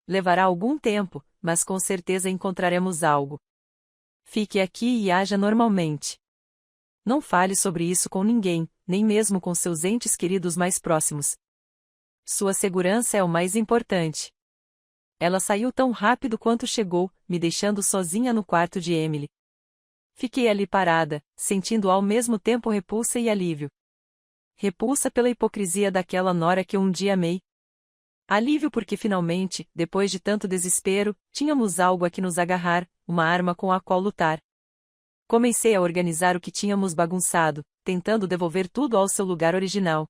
Levará algum tempo, mas com certeza encontraremos algo. Fique aqui e haja normalmente. Não fale sobre isso com ninguém, nem mesmo com seus entes queridos mais próximos. Sua segurança é o mais importante. Ela saiu tão rápido quanto chegou, me deixando sozinha no quarto de Emily. Fiquei ali parada, sentindo ao mesmo tempo repulsa e alívio. Repulsa pela hipocrisia daquela nora que eu um dia amei. Alívio porque finalmente, depois de tanto desespero, tínhamos algo a que nos agarrar, uma arma com a qual lutar. Comecei a organizar o que tínhamos bagunçado, tentando devolver tudo ao seu lugar original.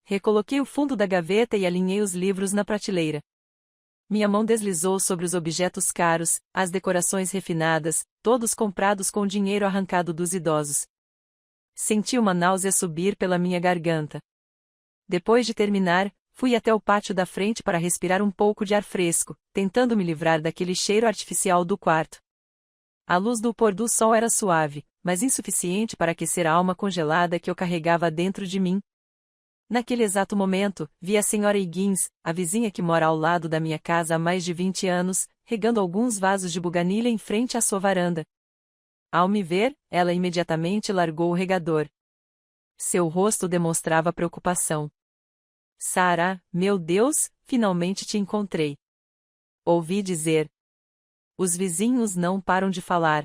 Recoloquei o fundo da gaveta e alinhei os livros na prateleira. Minha mão deslizou sobre os objetos caros, as decorações refinadas, todos comprados com dinheiro arrancado dos idosos. Senti uma náusea subir pela minha garganta. Depois de terminar, fui até o pátio da frente para respirar um pouco de ar fresco, tentando me livrar daquele cheiro artificial do quarto. A luz do pôr do sol era suave, mas insuficiente para aquecer a alma congelada que eu carregava dentro de mim. Naquele exato momento, vi a senhora Higgins, a vizinha que mora ao lado da minha casa há mais de 20 anos, regando alguns vasos de buganilha em frente à sua varanda. Ao me ver, ela imediatamente largou o regador. Seu rosto demonstrava preocupação. Sarah, meu Deus, finalmente te encontrei. Ouvi dizer. Os vizinhos não param de falar.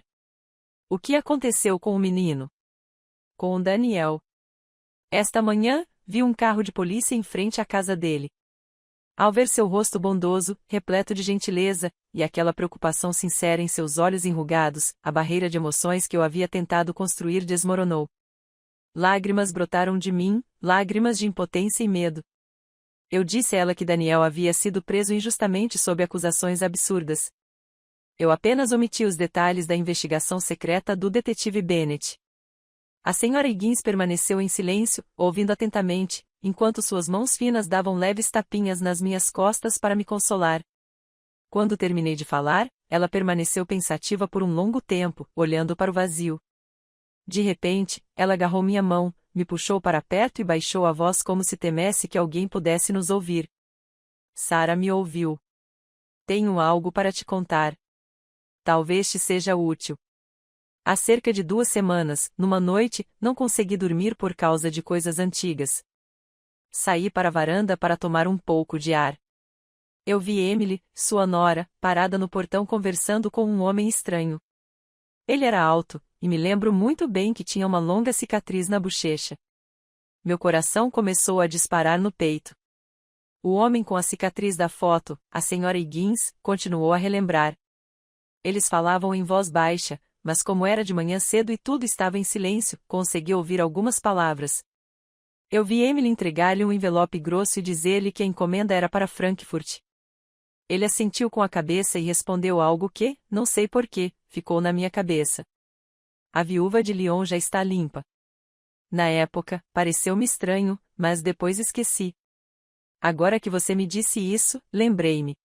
O que aconteceu com o menino? Com o Daniel. Esta manhã, vi um carro de polícia em frente à casa dele. Ao ver seu rosto bondoso, repleto de gentileza, e aquela preocupação sincera em seus olhos enrugados, a barreira de emoções que eu havia tentado construir desmoronou. Lágrimas brotaram de mim, lágrimas de impotência e medo. Eu disse a ela que Daniel havia sido preso injustamente sob acusações absurdas. Eu apenas omiti os detalhes da investigação secreta do detetive Bennett. A senhora Higgins permaneceu em silêncio, ouvindo atentamente, enquanto suas mãos finas davam leves tapinhas nas minhas costas para me consolar. Quando terminei de falar, ela permaneceu pensativa por um longo tempo, olhando para o vazio. De repente, ela agarrou minha mão, me puxou para perto e baixou a voz como se temesse que alguém pudesse nos ouvir. Sarah me ouviu. Tenho algo para te contar. Talvez te seja útil. Há cerca de 2 semanas, numa noite, não consegui dormir por causa de coisas antigas. Saí para a varanda para tomar um pouco de ar. Eu vi Emily, sua nora, parada no portão conversando com um homem estranho. Ele era alto, e me lembro muito bem que tinha uma longa cicatriz na bochecha. Meu coração começou a disparar no peito. O homem com a cicatriz da foto, a senhora Higgins, continuou a relembrar. Eles falavam em voz baixa, mas como era de manhã cedo e tudo estava em silêncio, consegui ouvir algumas palavras. Eu vi Emily entregar-lhe um envelope grosso e dizer-lhe que a encomenda era para Frankfurt. Ele assentiu com a cabeça e respondeu algo que, não sei porquê, ficou na minha cabeça. A viúva de Lyon já está limpa. Na época, pareceu-me estranho, mas depois esqueci. Agora que você me disse isso, lembrei-me.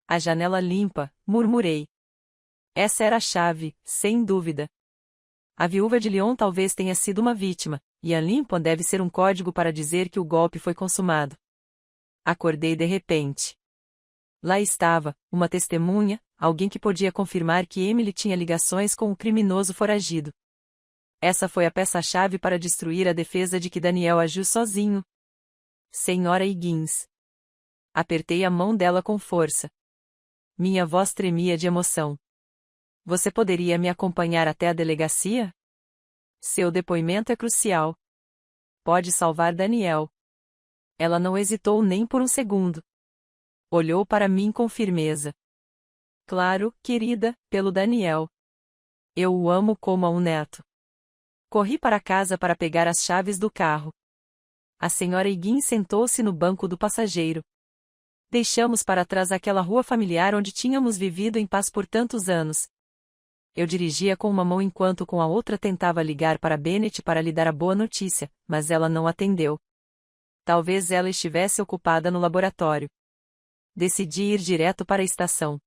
A janela limpa, murmurei. Essa era a chave, sem dúvida. A viúva de Lyon talvez tenha sido uma vítima, e a limpa deve ser um código para dizer que o golpe foi consumado. Acordei de repente. Lá estava, uma testemunha, alguém que podia confirmar que Emily tinha ligações com o criminoso foragido. Essa foi a peça-chave para destruir a defesa de que Daniel agiu sozinho. Senhora Higgins. Apertei a mão dela com força. Minha voz tremia de emoção. Você poderia me acompanhar até a delegacia? Seu depoimento é crucial. Pode salvar Daniel. Ela não hesitou nem por um segundo. Olhou para mim com firmeza. Claro, querida, pelo Daniel. Eu o amo como a um neto. Corri para casa para pegar as chaves do carro. A senhora Higgins sentou-se no banco do passageiro. Deixamos para trás aquela rua familiar onde tínhamos vivido em paz por tantos anos. Eu dirigia com uma mão enquanto com a outra tentava ligar para Bennett para lhe dar a boa notícia, mas ela não atendeu. Talvez ela estivesse ocupada no laboratório. Decidi ir direto para a estação.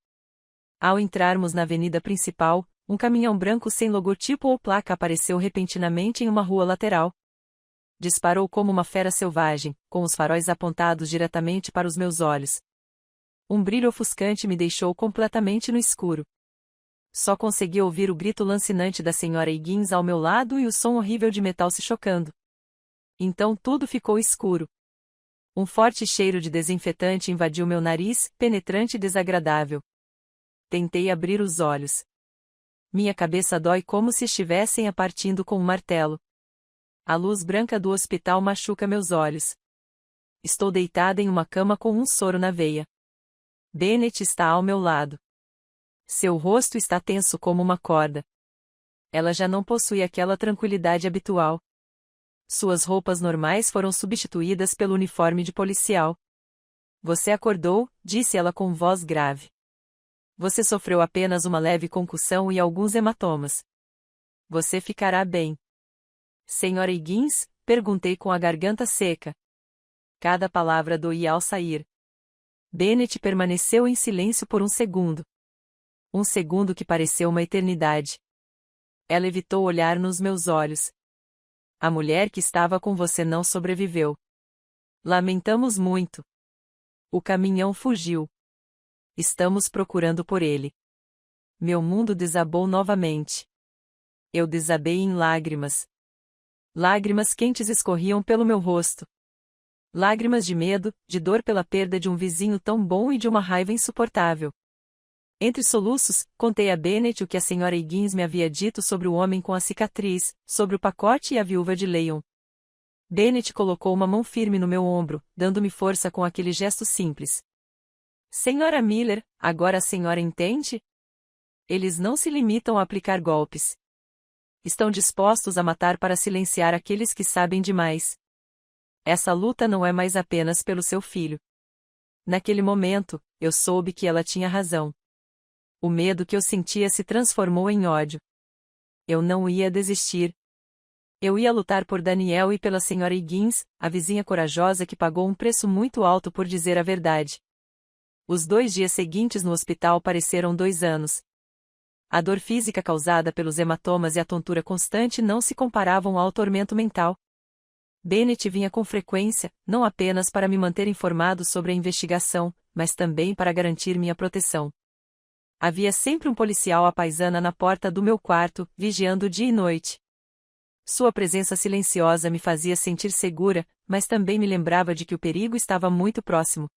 Ao entrarmos na avenida principal, um caminhão branco sem logotipo ou placa apareceu repentinamente em uma rua lateral. Disparou como uma fera selvagem, com os faróis apontados diretamente para os meus olhos. Um brilho ofuscante me deixou completamente no escuro. Só consegui ouvir o grito lancinante da senhora Higgins ao meu lado e o som horrível de metal se chocando. Então tudo ficou escuro. Um forte cheiro de desinfetante invadiu meu nariz, penetrante e desagradável. Tentei abrir os olhos. Minha cabeça dói como se estivessem a partindo com um martelo. A luz branca do hospital machuca meus olhos. Estou deitada em uma cama com um soro na veia. Bennett está ao meu lado. Seu rosto está tenso como uma corda. Ela já não possui aquela tranquilidade habitual. Suas roupas normais foram substituídas pelo uniforme de policial. Você acordou, disse ela com voz grave. Você sofreu apenas uma leve concussão e alguns hematomas. Você ficará bem. Senhora Higgins? Perguntei com a garganta seca. Cada palavra doía ao sair. Bennett permaneceu em silêncio por um segundo. Um segundo que pareceu uma eternidade. Ela evitou olhar nos meus olhos. A mulher que estava com você não sobreviveu. Lamentamos muito. O caminhão fugiu. Estamos procurando por ele. Meu mundo desabou novamente. Eu desabei em lágrimas. Lágrimas quentes escorriam pelo meu rosto. Lágrimas de medo, de dor pela perda de um vizinho tão bom e de uma raiva insuportável. Entre soluços, contei a Bennett o que a senhora Higgins me havia dito sobre o homem com a cicatriz, sobre o pacote e a viúva de Leon. Bennett colocou uma mão firme no meu ombro, dando-me força com aquele gesto simples. Senhora Miller, agora a senhora entende? Eles não se limitam a aplicar golpes. Estão dispostos a matar para silenciar aqueles que sabem demais. Essa luta não é mais apenas pelo seu filho. Naquele momento, eu soube que ela tinha razão. O medo que eu sentia se transformou em ódio. Eu não ia desistir. Eu ia lutar por Daniel e pela senhora Higgins, a vizinha corajosa que pagou um preço muito alto por dizer a verdade. Os 2 dias seguintes no hospital pareceram 2 anos. A dor física causada pelos hematomas e a tontura constante não se comparavam ao tormento mental. Bennett vinha com frequência, não apenas para me manter informado sobre a investigação, mas também para garantir minha proteção. Havia sempre um policial à paisana na porta do meu quarto, vigiando dia e noite. Sua presença silenciosa me fazia sentir segura, mas também me lembrava de que o perigo estava muito próximo.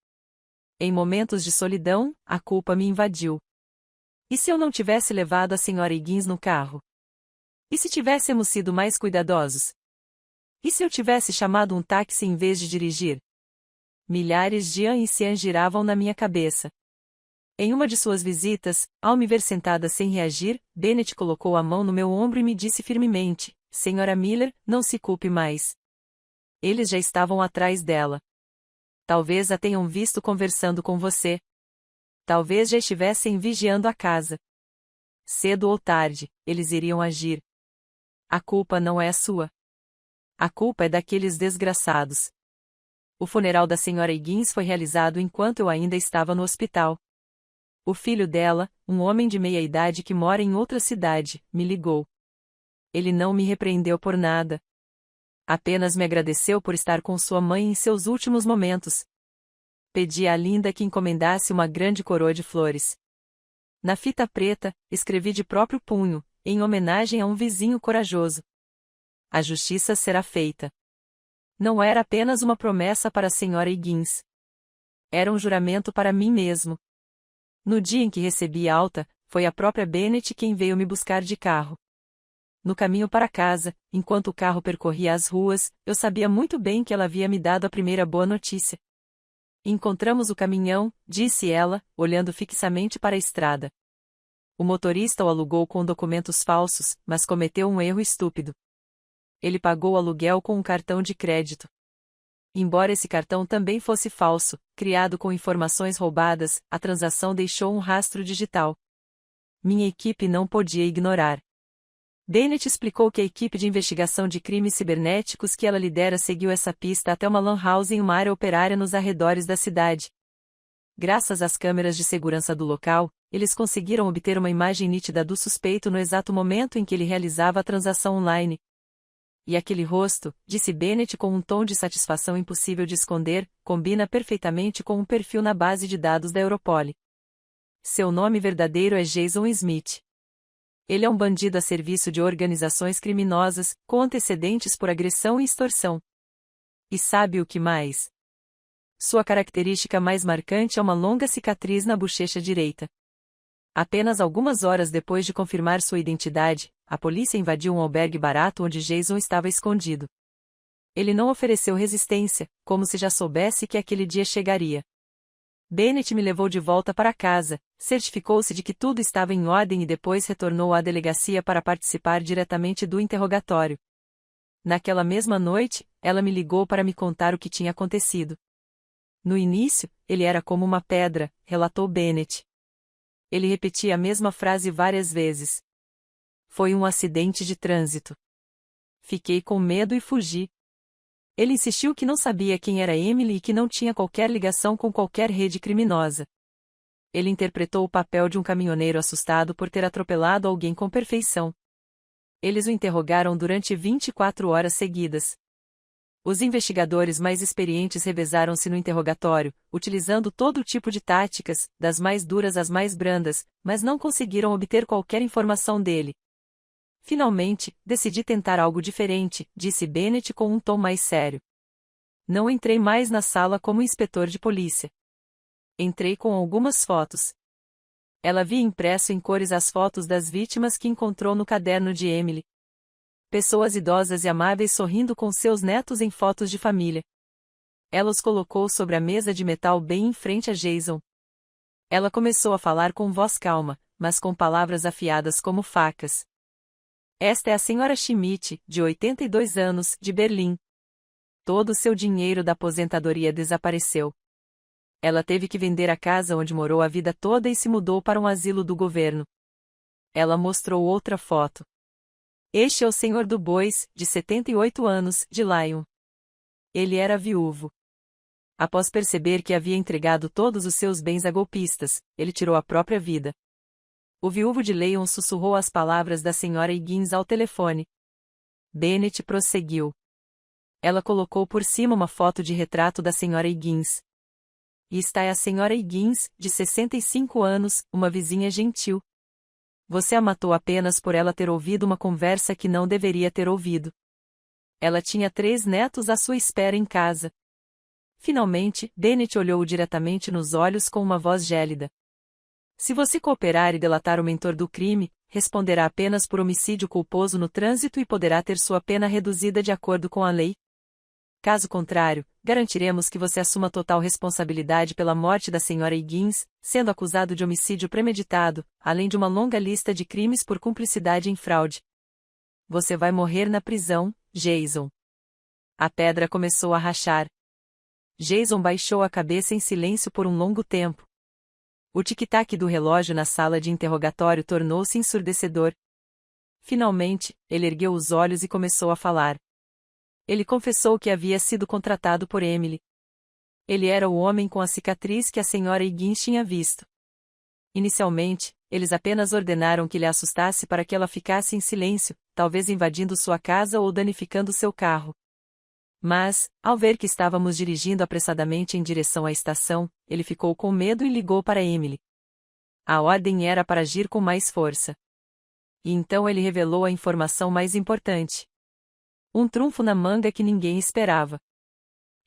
Em momentos de solidão, a culpa me invadiu. E se eu não tivesse levado a senhora Higgins no carro? E se tivéssemos sido mais cuidadosos? E se eu tivesse chamado um táxi em vez de dirigir? Milhares de anciãs giravam na minha cabeça. Em uma de suas visitas, ao me ver sentada sem reagir, Bennett colocou a mão no meu ombro e me disse firmemente, Senhora Miller, não se culpe mais. Eles já estavam atrás dela. Talvez a tenham visto conversando com você. Talvez já estivessem vigiando a casa. Cedo ou tarde, eles iriam agir. A culpa não é sua. A culpa é daqueles desgraçados. O funeral da senhora Higgins foi realizado enquanto eu ainda estava no hospital. O filho dela, um homem de meia idade que mora em outra cidade, me ligou. Ele não me repreendeu por nada. Apenas me agradeceu por estar com sua mãe em seus últimos momentos. Pedi à Linda que encomendasse uma grande coroa de flores. Na fita preta, escrevi de próprio punho, em homenagem a um vizinho corajoso. A justiça será feita. Não era apenas uma promessa para a senhora Higgins. Era um juramento para mim mesmo. No dia em que recebi alta, foi a própria Bennett quem veio me buscar de carro. No caminho para casa, enquanto o carro percorria as ruas, eu sabia muito bem que ela havia me dado a primeira boa notícia. Encontramos o caminhão, disse ela, olhando fixamente para a estrada. O motorista o alugou com documentos falsos, mas cometeu um erro estúpido. Ele pagou o aluguel com um cartão de crédito. Embora esse cartão também fosse falso, criado com informações roubadas, a transação deixou um rastro digital. Minha equipe não podia ignorar. Bennett explicou que a equipe de investigação de crimes cibernéticos que ela lidera seguiu essa pista até uma lan house em uma área operária nos arredores da cidade. Graças às câmeras de segurança do local, eles conseguiram obter uma imagem nítida do suspeito no exato momento em que ele realizava a transação online. E aquele rosto, disse Bennett com um tom de satisfação impossível de esconder, combina perfeitamente com um perfil na base de dados da Europol. Seu nome verdadeiro é Jason Smith. Ele é um bandido a serviço de organizações criminosas, com antecedentes por agressão e extorsão. E sabe o que mais? Sua característica mais marcante é uma longa cicatriz na bochecha direita. Apenas algumas horas depois de confirmar sua identidade, a polícia invadiu um albergue barato onde Jason estava escondido. Ele não ofereceu resistência, como se já soubesse que aquele dia chegaria. Bennett me levou de volta para casa, certificou-se de que tudo estava em ordem e depois retornou à delegacia para participar diretamente do interrogatório. Naquela mesma noite, ela me ligou para me contar o que tinha acontecido. No início, ele era como uma pedra, relatou Bennett. Ele repetia a mesma frase várias vezes. Foi um acidente de trânsito. Fiquei com medo e fugi. Ele insistiu que não sabia quem era Emily e que não tinha qualquer ligação com qualquer rede criminosa. Ele interpretou o papel de um caminhoneiro assustado por ter atropelado alguém com perfeição. Eles o interrogaram durante 24 horas seguidas. Os investigadores mais experientes revezaram-se no interrogatório, utilizando todo tipo de táticas, das mais duras às mais brandas, mas não conseguiram obter qualquer informação dele. Finalmente, decidi tentar algo diferente, disse Bennett com um tom mais sério. Não entrei mais na sala como inspetor de polícia. Entrei com algumas fotos. Ela havia impresso em cores as fotos das vítimas que encontrou no caderno de Emily. Pessoas idosas e amáveis sorrindo com seus netos em fotos de família. Ela os colocou sobre a mesa de metal bem em frente a Jason. Ela começou a falar com voz calma, mas com palavras afiadas como facas. Esta é a senhora Schmidt, de 82 anos, de Berlim. Todo o seu dinheiro da aposentadoria desapareceu. Ela teve que vender a casa onde morou a vida toda e se mudou para um asilo do governo. Ela mostrou outra foto. Este é o senhor Dubois, de 78 anos, de Lyon. Ele era viúvo. Após perceber que havia entregado todos os seus bens a golpistas, ele tirou a própria vida. O viúvo de Lyon sussurrou as palavras da senhora Higgins ao telefone. Bennett prosseguiu. Ela colocou por cima uma foto de retrato da senhora Higgins. E está a senhora Higgins, de 65 anos, uma vizinha gentil. Você a matou apenas por ela ter ouvido uma conversa que não deveria ter ouvido. Ela tinha 3 netos à sua espera em casa. Finalmente, Bennett olhou-o diretamente nos olhos com uma voz gélida. Se você cooperar e delatar o mentor do crime, responderá apenas por homicídio culposo no trânsito e poderá ter sua pena reduzida de acordo com a lei. Caso contrário, garantiremos que você assuma total responsabilidade pela morte da senhora Higgins, sendo acusado de homicídio premeditado, além de uma longa lista de crimes por cumplicidade em fraude. Você vai morrer na prisão, Jason. A pedra começou a rachar. Jason baixou a cabeça em silêncio por um longo tempo. O tic-tac do relógio na sala de interrogatório tornou-se ensurdecedor. Finalmente, ele ergueu os olhos e começou a falar. Ele confessou que havia sido contratado por Emily. Ele era o homem com a cicatriz que a senhora Higgins tinha visto. Inicialmente, eles apenas ordenaram que lhe assustasse para que ela ficasse em silêncio, talvez invadindo sua casa ou danificando seu carro. Mas, ao ver que estávamos dirigindo apressadamente em direção à estação, ele ficou com medo e ligou para Emily. A ordem era para agir com mais força. E então ele revelou a informação mais importante. Um trunfo na manga que ninguém esperava.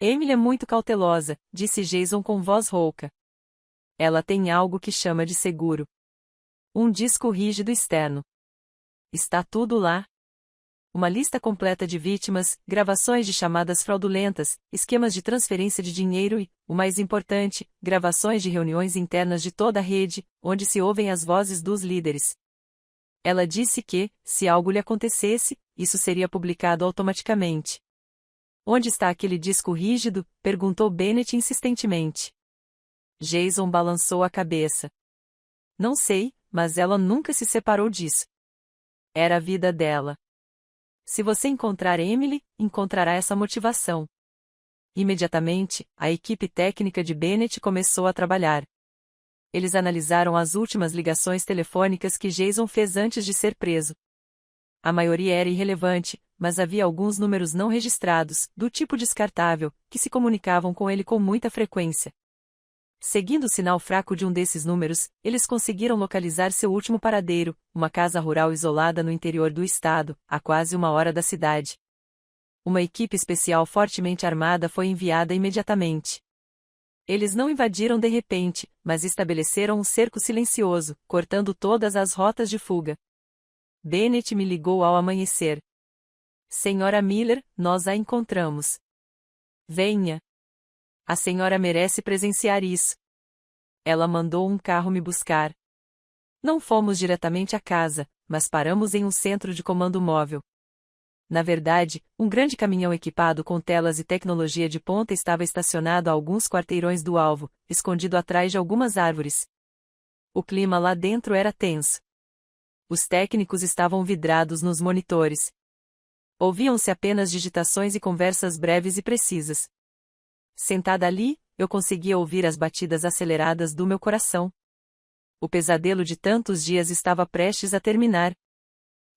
Emily é muito cautelosa, disse Jason com voz rouca. Ela tem algo que chama de seguro. Um disco rígido externo. Está tudo lá. Uma lista completa de vítimas, gravações de chamadas fraudulentas, esquemas de transferência de dinheiro e, o mais importante, gravações de reuniões internas de toda a rede, onde se ouvem as vozes dos líderes. Ela disse que, se algo lhe acontecesse, isso seria publicado automaticamente. Onde está aquele disco rígido? Perguntou Bennett insistentemente. Jason balançou a cabeça. Não sei, mas ela nunca se separou disso. Era a vida dela. Se você encontrar Emily, encontrará essa motivação. Imediatamente, a equipe técnica de Bennett começou a trabalhar. Eles analisaram as últimas ligações telefônicas que Jason fez antes de ser preso. A maioria era irrelevante, mas havia alguns números não registrados, do tipo descartável, que se comunicavam com ele com muita frequência. Seguindo o sinal fraco de um desses números, eles conseguiram localizar seu último paradeiro, uma casa rural isolada no interior do estado, a quase 1 hora da cidade. Uma equipe especial fortemente armada foi enviada imediatamente. Eles não invadiram de repente, mas estabeleceram um cerco silencioso, cortando todas as rotas de fuga. Bennett me ligou ao amanhecer. Senhora Miller, nós a encontramos. Venha. A senhora merece presenciar isso. Ela mandou um carro me buscar. Não fomos diretamente à casa, mas paramos em um centro de comando móvel. Na verdade, um grande caminhão equipado com telas e tecnologia de ponta estava estacionado a alguns quarteirões do alvo, escondido atrás de algumas árvores. O clima lá dentro era tenso. Os técnicos estavam vidrados nos monitores. Ouviam-se apenas digitações e conversas breves e precisas. Sentada ali, eu conseguia ouvir as batidas aceleradas do meu coração. O pesadelo de tantos dias estava prestes a terminar.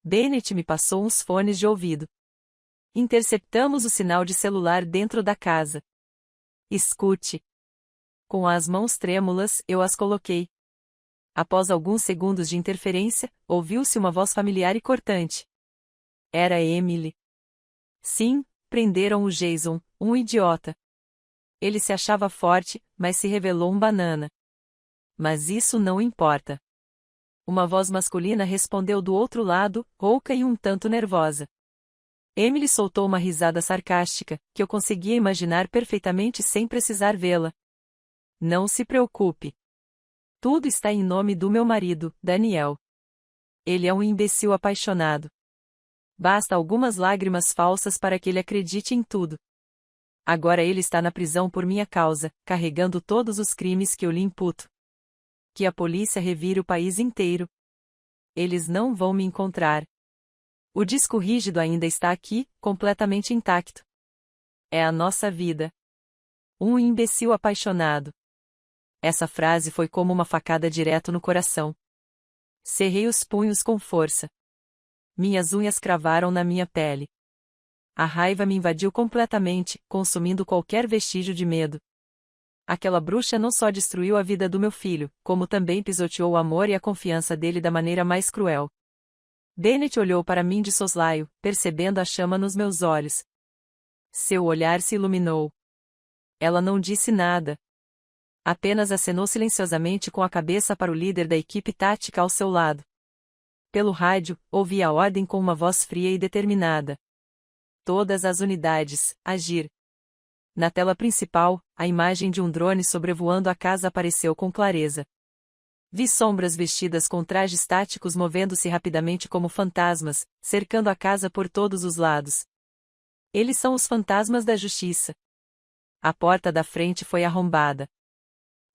Bennett me passou uns fones de ouvido. Interceptamos o sinal de celular dentro da casa. Escute. Com as mãos trêmulas, eu as coloquei. Após alguns segundos de interferência, ouviu-se uma voz familiar e cortante. Era Emily. Sim, prenderam o Jason, um idiota. Ele se achava forte, mas se revelou um banana. Mas isso não importa. Uma voz masculina respondeu do outro lado, rouca e um tanto nervosa. Emily soltou uma risada sarcástica, que eu conseguia imaginar perfeitamente sem precisar vê-la. Não se preocupe. Tudo está em nome do meu marido, Daniel. Ele é um imbecil apaixonado. Basta algumas lágrimas falsas para que ele acredite em tudo. Agora ele está na prisão por minha causa, carregando todos os crimes que eu lhe imputo. Que a polícia revire o país inteiro. Eles não vão me encontrar. O disco rígido ainda está aqui, completamente intacto. É a nossa vida. Um imbecil apaixonado. Essa frase foi como uma facada direto no coração. Cerrei os punhos com força. Minhas unhas cravaram na minha pele. A raiva me invadiu completamente, consumindo qualquer vestígio de medo. Aquela bruxa não só destruiu a vida do meu filho, como também pisoteou o amor e a confiança dele da maneira mais cruel. Bennett olhou para mim de soslaio, percebendo a chama nos meus olhos. Seu olhar se iluminou. Ela não disse nada. Apenas acenou silenciosamente com a cabeça para o líder da equipe tática ao seu lado. Pelo rádio, ouvi a ordem com uma voz fria e determinada. Todas as unidades, agir. Na tela principal, a imagem de um drone sobrevoando a casa apareceu com clareza. Vi sombras vestidas com trajes táticos movendo-se rapidamente como fantasmas, cercando a casa por todos os lados. Eles são os fantasmas da justiça. A porta da frente foi arrombada.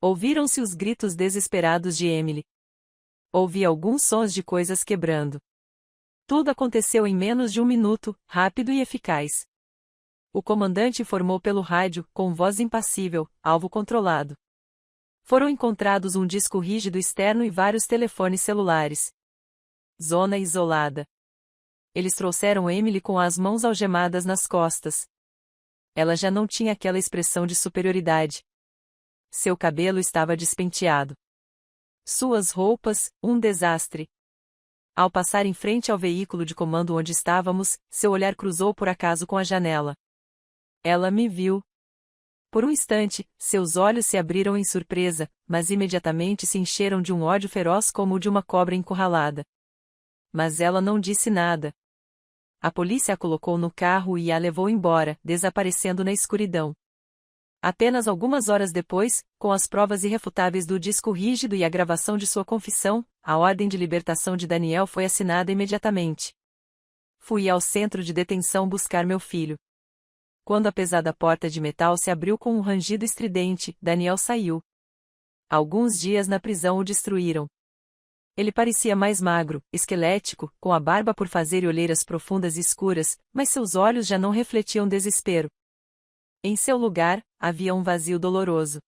Ouviram-se os gritos desesperados de Emily. Ouvi alguns sons de coisas quebrando. Tudo aconteceu em menos de um minuto, rápido e eficaz. O comandante informou pelo rádio, com voz impassível, alvo controlado. Foram encontrados um disco rígido externo e vários telefones celulares. Zona isolada. Eles trouxeram Emily com as mãos algemadas nas costas. Ela já não tinha aquela expressão de superioridade. Seu cabelo estava despenteado. Suas roupas, um desastre. Ao passar em frente ao veículo de comando onde estávamos, seu olhar cruzou por acaso com a janela. Ela me viu. Por um instante, seus olhos se abriram em surpresa, mas imediatamente se encheram de um ódio feroz como o de uma cobra encurralada. Mas ela não disse nada. A polícia a colocou no carro e a levou embora, desaparecendo na escuridão. Apenas algumas horas depois, com as provas irrefutáveis do disco rígido e a gravação de sua confissão, a ordem de libertação de Daniel foi assinada imediatamente. Fui ao centro de detenção buscar meu filho. Quando a pesada porta de metal se abriu com um rangido estridente, Daniel saiu. Alguns dias na prisão o destruíram. Ele parecia mais magro, esquelético, com a barba por fazer e olheiras profundas e escuras, mas seus olhos já não refletiam desespero. Em seu lugar, havia um vazio doloroso.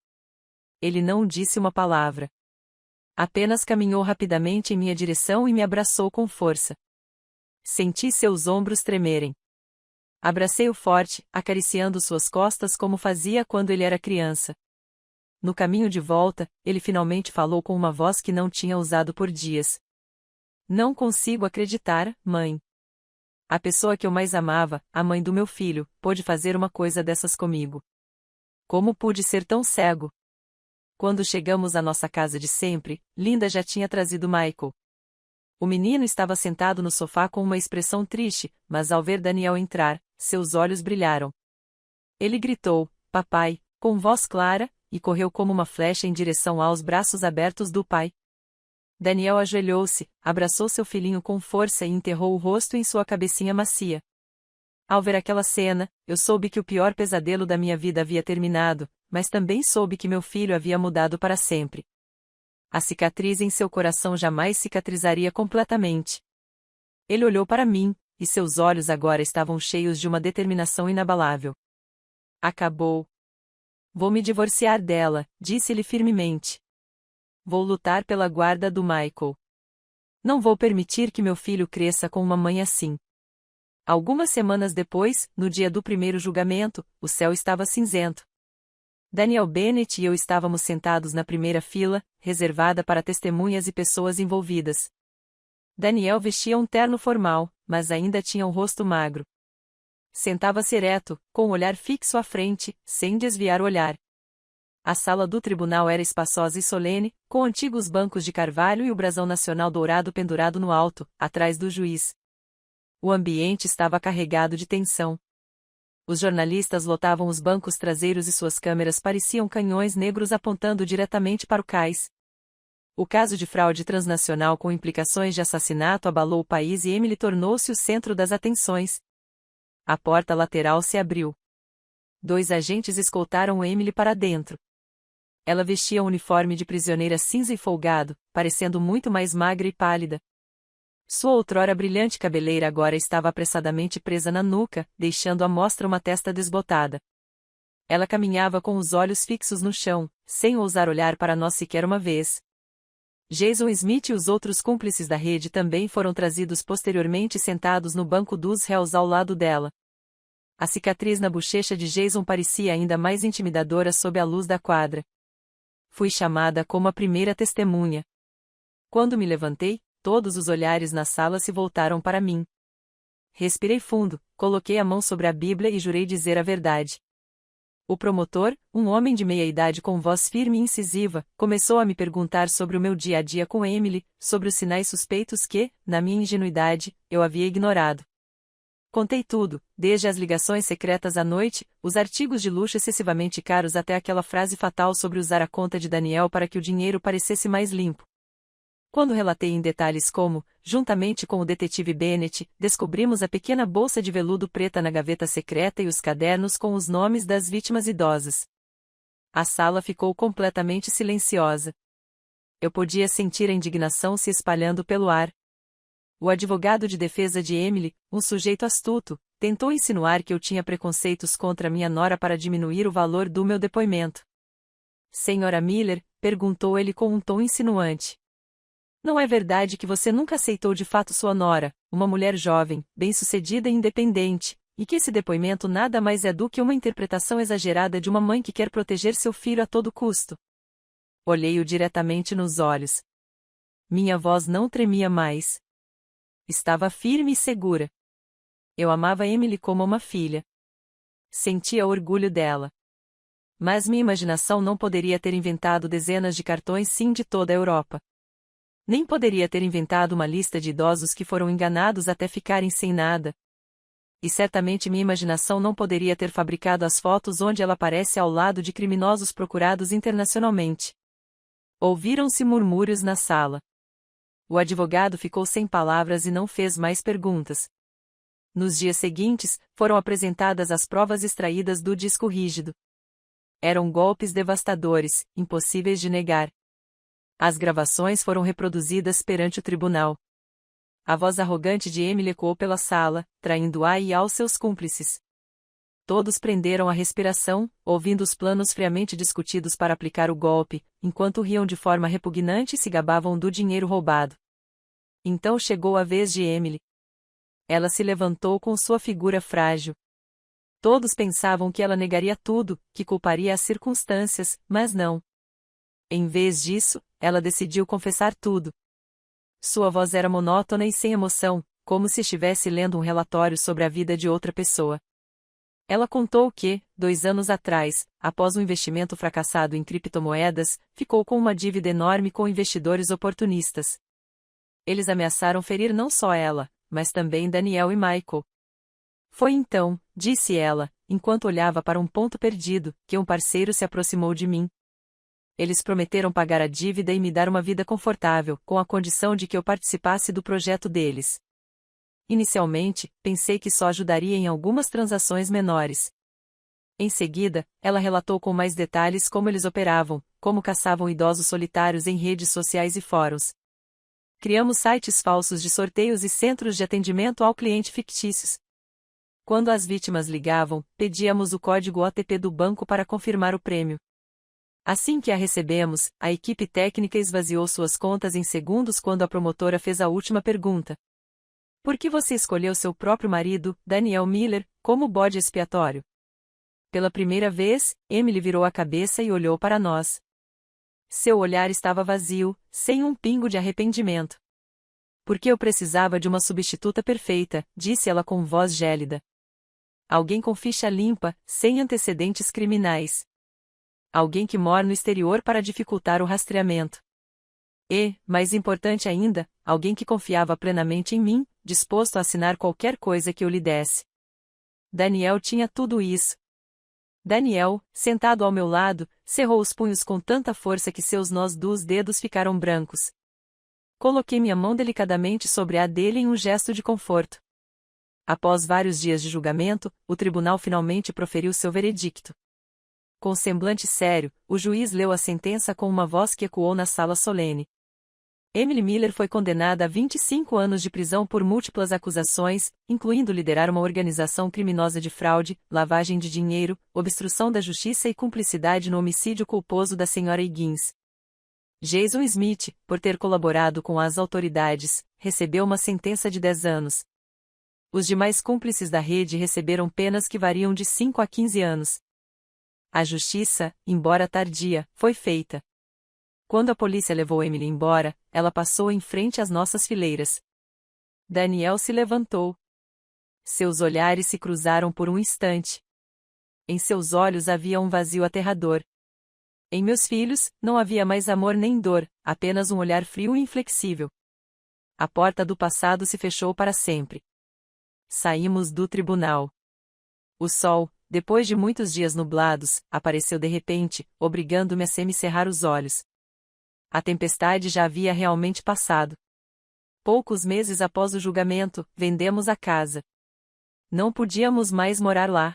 Ele não disse uma palavra. Apenas caminhou rapidamente em minha direção e me abraçou com força. Senti seus ombros tremerem. Abracei-o forte, acariciando suas costas como fazia quando ele era criança. No caminho de volta, ele finalmente falou com uma voz que não tinha usado por dias. Não consigo acreditar, mãe. A pessoa que eu mais amava, a mãe do meu filho, pôde fazer uma coisa dessas comigo. Como pude ser tão cego? Quando chegamos à nossa casa de sempre, Linda já tinha trazido Michael. O menino estava sentado no sofá com uma expressão triste, mas ao ver Daniel entrar, seus olhos brilharam. Ele gritou, papai, com voz clara, e correu como uma flecha em direção aos braços abertos do pai. Daniel ajoelhou-se, abraçou seu filhinho com força e enterrou o rosto em sua cabecinha macia. Ao ver aquela cena, eu soube que o pior pesadelo da minha vida havia terminado, mas também soube que meu filho havia mudado para sempre. A cicatriz em seu coração jamais cicatrizaria completamente. Ele olhou para mim, e seus olhos agora estavam cheios de uma determinação inabalável. Acabou. Vou me divorciar dela, disse-lhe firmemente. Vou lutar pela guarda do Michael. Não vou permitir que meu filho cresça com uma mãe assim. Algumas semanas depois, no dia do primeiro julgamento, o céu estava cinzento. Daniel Bennett e eu estávamos sentados na primeira fila, reservada para testemunhas e pessoas envolvidas. Daniel vestia um terno formal, mas ainda tinha um rosto magro. Sentava-se ereto, com o olhar fixo à frente, sem desviar o olhar. A sala do tribunal era espaçosa e solene, com antigos bancos de carvalho e o brasão nacional dourado pendurado no alto, atrás do juiz. O ambiente estava carregado de tensão. Os jornalistas lotavam os bancos traseiros e suas câmeras pareciam canhões negros apontando diretamente para o cais. O caso de fraude transnacional com implicações de assassinato abalou o país e Emily tornou-se o centro das atenções. A porta lateral se abriu. 2 agentes escoltaram Emily para dentro. Ela vestia um uniforme de prisioneira cinza e folgado, parecendo muito mais magra e pálida. Sua outrora brilhante cabeleira agora estava apressadamente presa na nuca, deixando à mostra uma testa desbotada. Ela caminhava com os olhos fixos no chão, sem ousar olhar para nós sequer uma vez. Jason Smith e os outros cúmplices da rede também foram trazidos posteriormente sentados no banco dos réus ao lado dela. A cicatriz na bochecha de Jason parecia ainda mais intimidadora sob a luz da quadra. Fui chamada como a primeira testemunha. Quando me levantei, todos os olhares na sala se voltaram para mim. Respirei fundo, coloquei a mão sobre a Bíblia e jurei dizer a verdade. O promotor, um homem de meia idade com voz firme e incisiva, começou a me perguntar sobre o meu dia a dia com Emily, sobre os sinais suspeitos que, na minha ingenuidade, eu havia ignorado. Contei tudo, desde as ligações secretas à noite, os artigos de luxo excessivamente caros até aquela frase fatal sobre usar a conta de Daniel para que o dinheiro parecesse mais limpo. Quando relatei em detalhes como, juntamente com o detetive Bennett, descobrimos a pequena bolsa de veludo preta na gaveta secreta e os cadernos com os nomes das vítimas idosas. A sala ficou completamente silenciosa. Eu podia sentir a indignação se espalhando pelo ar. O advogado de defesa de Emily, um sujeito astuto, tentou insinuar que eu tinha preconceitos contra minha nora para diminuir o valor do meu depoimento. Senhora Miller, perguntou ele com um tom insinuante. Não é verdade que você nunca aceitou de fato sua nora, uma mulher jovem, bem-sucedida e independente, e que esse depoimento nada mais é do que uma interpretação exagerada de uma mãe que quer proteger seu filho a todo custo? Olhei-o diretamente nos olhos. Minha voz não tremia mais. Estava firme e segura. Eu amava Emily como uma filha. Sentia orgulho dela. Mas minha imaginação não poderia ter inventado dezenas de cartões SIM de toda a Europa. Nem poderia ter inventado uma lista de idosos que foram enganados até ficarem sem nada. E certamente minha imaginação não poderia ter fabricado as fotos onde ela aparece ao lado de criminosos procurados internacionalmente. Ouviram-se murmúrios na sala. O advogado ficou sem palavras e não fez mais perguntas. Nos dias seguintes, foram apresentadas as provas extraídas do disco rígido. Eram golpes devastadores, impossíveis de negar. As gravações foram reproduzidas perante o tribunal. A voz arrogante de Emily ecoou pela sala, traindo-a e aos seus cúmplices. Todos prenderam a respiração, ouvindo os planos friamente discutidos para aplicar o golpe, enquanto riam de forma repugnante e se gabavam do dinheiro roubado. Então chegou a vez de Emily. Ela se levantou com sua figura frágil. Todos pensavam que ela negaria tudo, que culparia as circunstâncias, mas não. Em vez disso, ela decidiu confessar tudo. Sua voz era monótona e sem emoção, como se estivesse lendo um relatório sobre a vida de outra pessoa. Ela contou que, 2 anos atrás, após um investimento fracassado em criptomoedas, ficou com uma dívida enorme com investidores oportunistas. Eles ameaçaram ferir não só ela, mas também Daniel e Michael. Foi então, disse ela, enquanto olhava para um ponto perdido, que um parceiro se aproximou de mim. Eles prometeram pagar a dívida e me dar uma vida confortável, com a condição de que eu participasse do projeto deles. Inicialmente, pensei que só ajudaria em algumas transações menores. Em seguida, ela relatou com mais detalhes como eles operavam, como caçavam idosos solitários em redes sociais e fóruns. Criamos sites falsos de sorteios e centros de atendimento ao cliente fictícios. Quando as vítimas ligavam, pedíamos o código OTP do banco para confirmar o prêmio. Assim que a recebemos, a equipe técnica esvaziou suas contas em segundos quando a promotora fez a última pergunta. Por que você escolheu seu próprio marido, Daniel Miller, como bode expiatório? Pela primeira vez, Emily virou a cabeça e olhou para nós. Seu olhar estava vazio, sem um pingo de arrependimento. Porque eu precisava de uma substituta perfeita, disse ela com voz gélida. Alguém com ficha limpa, sem antecedentes criminais. Alguém que mora no exterior para dificultar o rastreamento. E, mais importante ainda, alguém que confiava plenamente em mim, disposto a assinar qualquer coisa que eu lhe desse. Daniel tinha tudo isso. Daniel, sentado ao meu lado, cerrou os punhos com tanta força que seus nós dos dedos ficaram brancos. Coloquei minha mão delicadamente sobre a dele em um gesto de conforto. Após vários dias de julgamento, o tribunal finalmente proferiu seu veredicto. Com semblante sério, o juiz leu a sentença com uma voz que ecoou na sala solene. Emily Miller foi condenada a 25 anos de prisão por múltiplas acusações, incluindo liderar uma organização criminosa de fraude, lavagem de dinheiro, obstrução da justiça e cumplicidade no homicídio culposo da Sra. Higgins. Jason Smith, por ter colaborado com as autoridades, recebeu uma sentença de 10 anos. Os demais cúmplices da rede receberam penas que variam de 5 a 15 anos. A justiça, embora tardia, foi feita. Quando a polícia levou Emily embora, ela passou em frente às nossas fileiras. Daniel se levantou. Seus olhares se cruzaram por um instante. Em seus olhos havia um vazio aterrador. Em meus filhos, não havia mais amor nem dor, apenas um olhar frio e inflexível. A porta do passado se fechou para sempre. Saímos do tribunal. O sol, depois de muitos dias nublados, apareceu de repente, obrigando-me a semicerrar os olhos. A tempestade já havia realmente passado. Poucos meses após o julgamento, vendemos a casa. Não podíamos mais morar lá.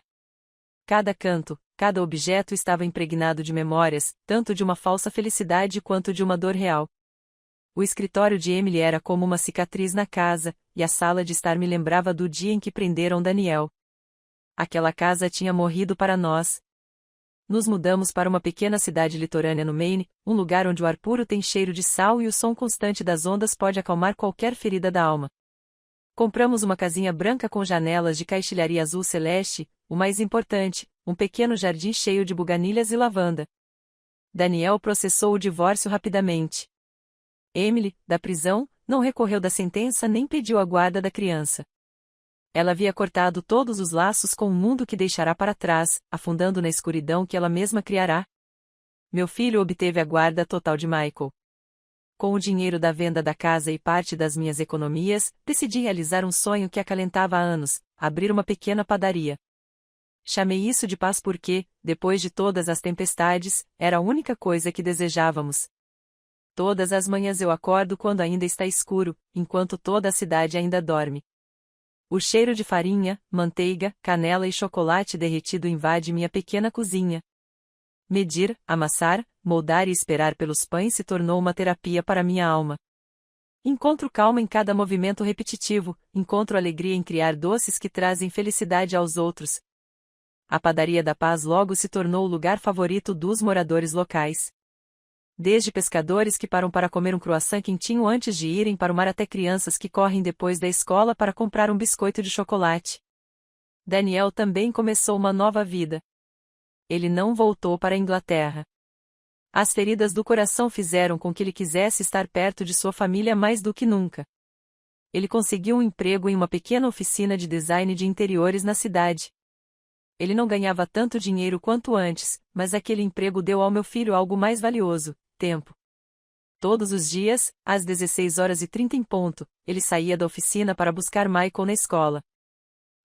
Cada canto, cada objeto estava impregnado de memórias, tanto de uma falsa felicidade quanto de uma dor real. O escritório de Emily era como uma cicatriz na casa, e a sala de estar me lembrava do dia em que prenderam Daniel. Aquela casa tinha morrido para nós. Nos mudamos para uma pequena cidade litorânea no Maine, um lugar onde o ar puro tem cheiro de sal e o som constante das ondas pode acalmar qualquer ferida da alma. Compramos uma casinha branca com janelas de caixilharia azul celeste, o mais importante, um pequeno jardim cheio de buganilhas e lavanda. Daniel processou o divórcio rapidamente. Emily, da prisão, não recorreu da sentença nem pediu a guarda da criança. Ela havia cortado todos os laços com o mundo que deixará para trás, afundando na escuridão que ela mesma criará. Meu filho obteve a guarda total de Michael. Com o dinheiro da venda da casa e parte das minhas economias, decidi realizar um sonho que acalentava há anos, abrir uma pequena padaria. Chamei isso de paz porque, depois de todas as tempestades, era a única coisa que desejávamos. Todas as manhãs eu acordo quando ainda está escuro, enquanto toda a cidade ainda dorme. O cheiro de farinha, manteiga, canela e chocolate derretido invade minha pequena cozinha. Medir, amassar, moldar e esperar pelos pães se tornou uma terapia para minha alma. Encontro calma em cada movimento repetitivo, encontro alegria em criar doces que trazem felicidade aos outros. A padaria da paz logo se tornou o lugar favorito dos moradores locais. Desde pescadores que param para comer um croissant quentinho antes de irem para o mar até crianças que correm depois da escola para comprar um biscoito de chocolate. Daniel também começou uma nova vida. Ele não voltou para a Inglaterra. As feridas do coração fizeram com que ele quisesse estar perto de sua família mais do que nunca. Ele conseguiu um emprego em uma pequena oficina de design de interiores na cidade. Ele não ganhava tanto dinheiro quanto antes, mas aquele emprego deu ao meu filho algo mais valioso: tempo. Todos os dias, às 16h30 em ponto, ele saía da oficina para buscar Michael na escola.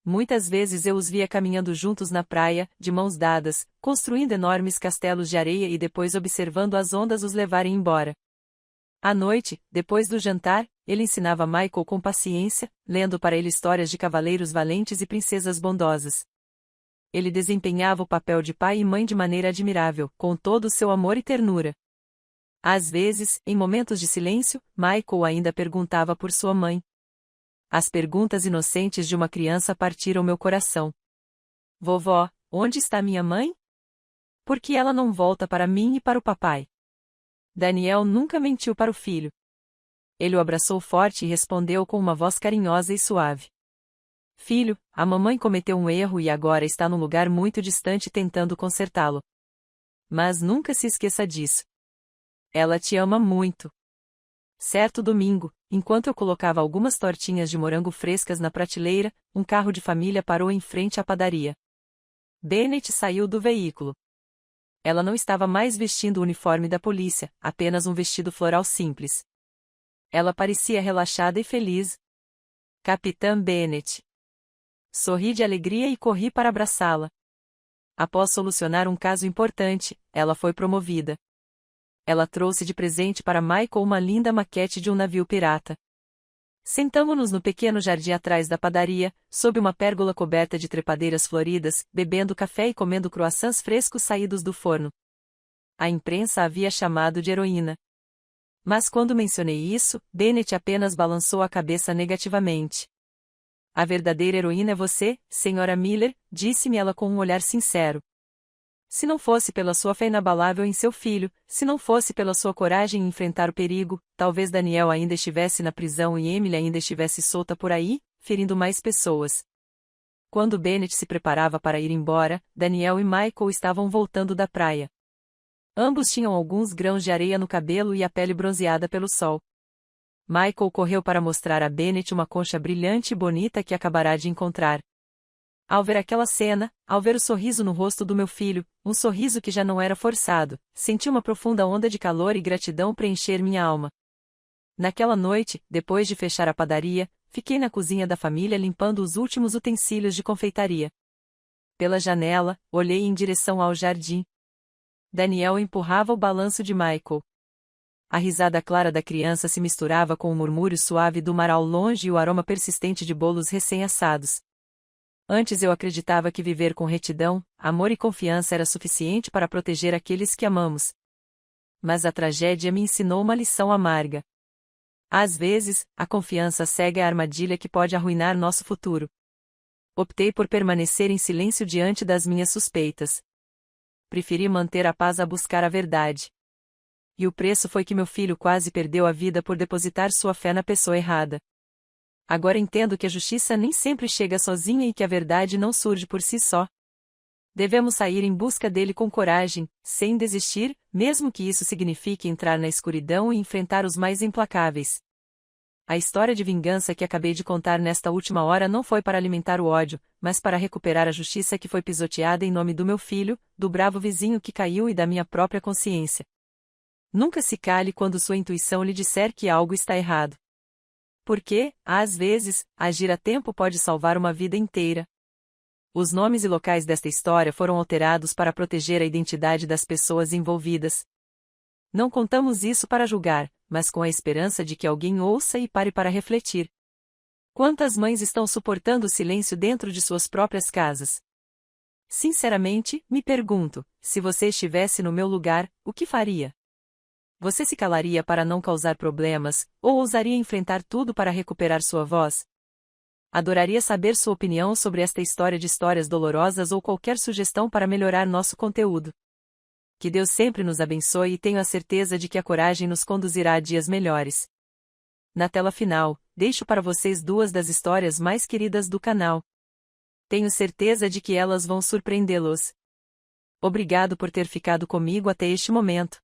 Muitas vezes eu os via caminhando juntos na praia, de mãos dadas, construindo enormes castelos de areia e depois observando as ondas os levarem embora. À noite, depois do jantar, ele ensinava Michael com paciência, lendo para ele histórias de cavaleiros valentes e princesas bondosas. Ele desempenhava o papel de pai e mãe de maneira admirável, com todo o seu amor e ternura. Às vezes, em momentos de silêncio, Michael ainda perguntava por sua mãe. As perguntas inocentes de uma criança partiram meu coração. Vovó, onde está minha mãe? Por que ela não volta para mim e para o papai? Daniel nunca mentiu para o filho. Ele o abraçou forte e respondeu com uma voz carinhosa e suave. Filho, a mamãe cometeu um erro e agora está num lugar muito distante tentando consertá-lo. Mas nunca se esqueça disso. Ela te ama muito. Certo domingo, enquanto eu colocava algumas tortinhas de morango frescas na prateleira, um carro de família parou em frente à padaria. Bennett saiu do veículo. Ela não estava mais vestindo o uniforme da polícia, apenas um vestido floral simples. Ela parecia relaxada e feliz. Capitã Bennett. Sorri de alegria e corri para abraçá-la. Após solucionar um caso importante, ela foi promovida. Ela trouxe de presente para Michael uma linda maquete de um navio pirata. Sentamo-nos no pequeno jardim atrás da padaria, sob uma pérgola coberta de trepadeiras floridas, bebendo café e comendo croissants frescos saídos do forno. A imprensa a havia chamado de heroína. Mas quando mencionei isso, Bennett apenas balançou a cabeça negativamente. A verdadeira heroína é você, Senhora Miller, disse-me ela com um olhar sincero. Se não fosse pela sua fé inabalável em seu filho, se não fosse pela sua coragem em enfrentar o perigo, talvez Daniel ainda estivesse na prisão e Emily ainda estivesse solta por aí, ferindo mais pessoas. Quando Bennett se preparava para ir embora, Daniel e Michael estavam voltando da praia. Ambos tinham alguns grãos de areia no cabelo e a pele bronzeada pelo sol. Michael correu para mostrar a Bennett uma concha brilhante e bonita que acabará de encontrar. Ao ver aquela cena, ao ver o sorriso no rosto do meu filho, um sorriso que já não era forçado, senti uma profunda onda de calor e gratidão preencher minha alma. Naquela noite, depois de fechar a padaria, fiquei na cozinha da família limpando os últimos utensílios de confeitaria. Pela janela, olhei em direção ao jardim. Daniel empurrava o balanço de Michael. A risada clara da criança se misturava com o murmúrio suave do mar ao longe e o aroma persistente de bolos recém-assados. Antes eu acreditava que viver com retidão, amor e confiança era suficiente para proteger aqueles que amamos. Mas a tragédia me ensinou uma lição amarga. Às vezes, a confiança cega é a armadilha que pode arruinar nosso futuro. Optei por permanecer em silêncio diante das minhas suspeitas. Preferi manter a paz a buscar a verdade. E o preço foi que meu filho quase perdeu a vida por depositar sua fé na pessoa errada. Agora entendo que a justiça nem sempre chega sozinha e que a verdade não surge por si só. Devemos sair em busca dele com coragem, sem desistir, mesmo que isso signifique entrar na escuridão e enfrentar os mais implacáveis. A história de vingança que acabei de contar nesta última hora não foi para alimentar o ódio, mas para recuperar a justiça que foi pisoteada em nome do meu filho, do bravo vizinho que caiu e da minha própria consciência. Nunca se cale quando sua intuição lhe disser que algo está errado. Porque, às vezes, agir a tempo pode salvar uma vida inteira. Os nomes e locais desta história foram alterados para proteger a identidade das pessoas envolvidas. Não contamos isso para julgar, mas com a esperança de que alguém ouça e pare para refletir. Quantas mães estão suportando o silêncio dentro de suas próprias casas? Sinceramente, me pergunto, se você estivesse no meu lugar, o que faria? Você se calaria para não causar problemas, ou ousaria enfrentar tudo para recuperar sua voz? Adoraria saber sua opinião sobre esta história de histórias dolorosas ou qualquer sugestão para melhorar nosso conteúdo. Que Deus sempre nos abençoe e tenho a certeza de que a coragem nos conduzirá a dias melhores. Na tela final, deixo para vocês duas das histórias mais queridas do canal. Tenho certeza de que elas vão surpreendê-los. Obrigado por ter ficado comigo até este momento.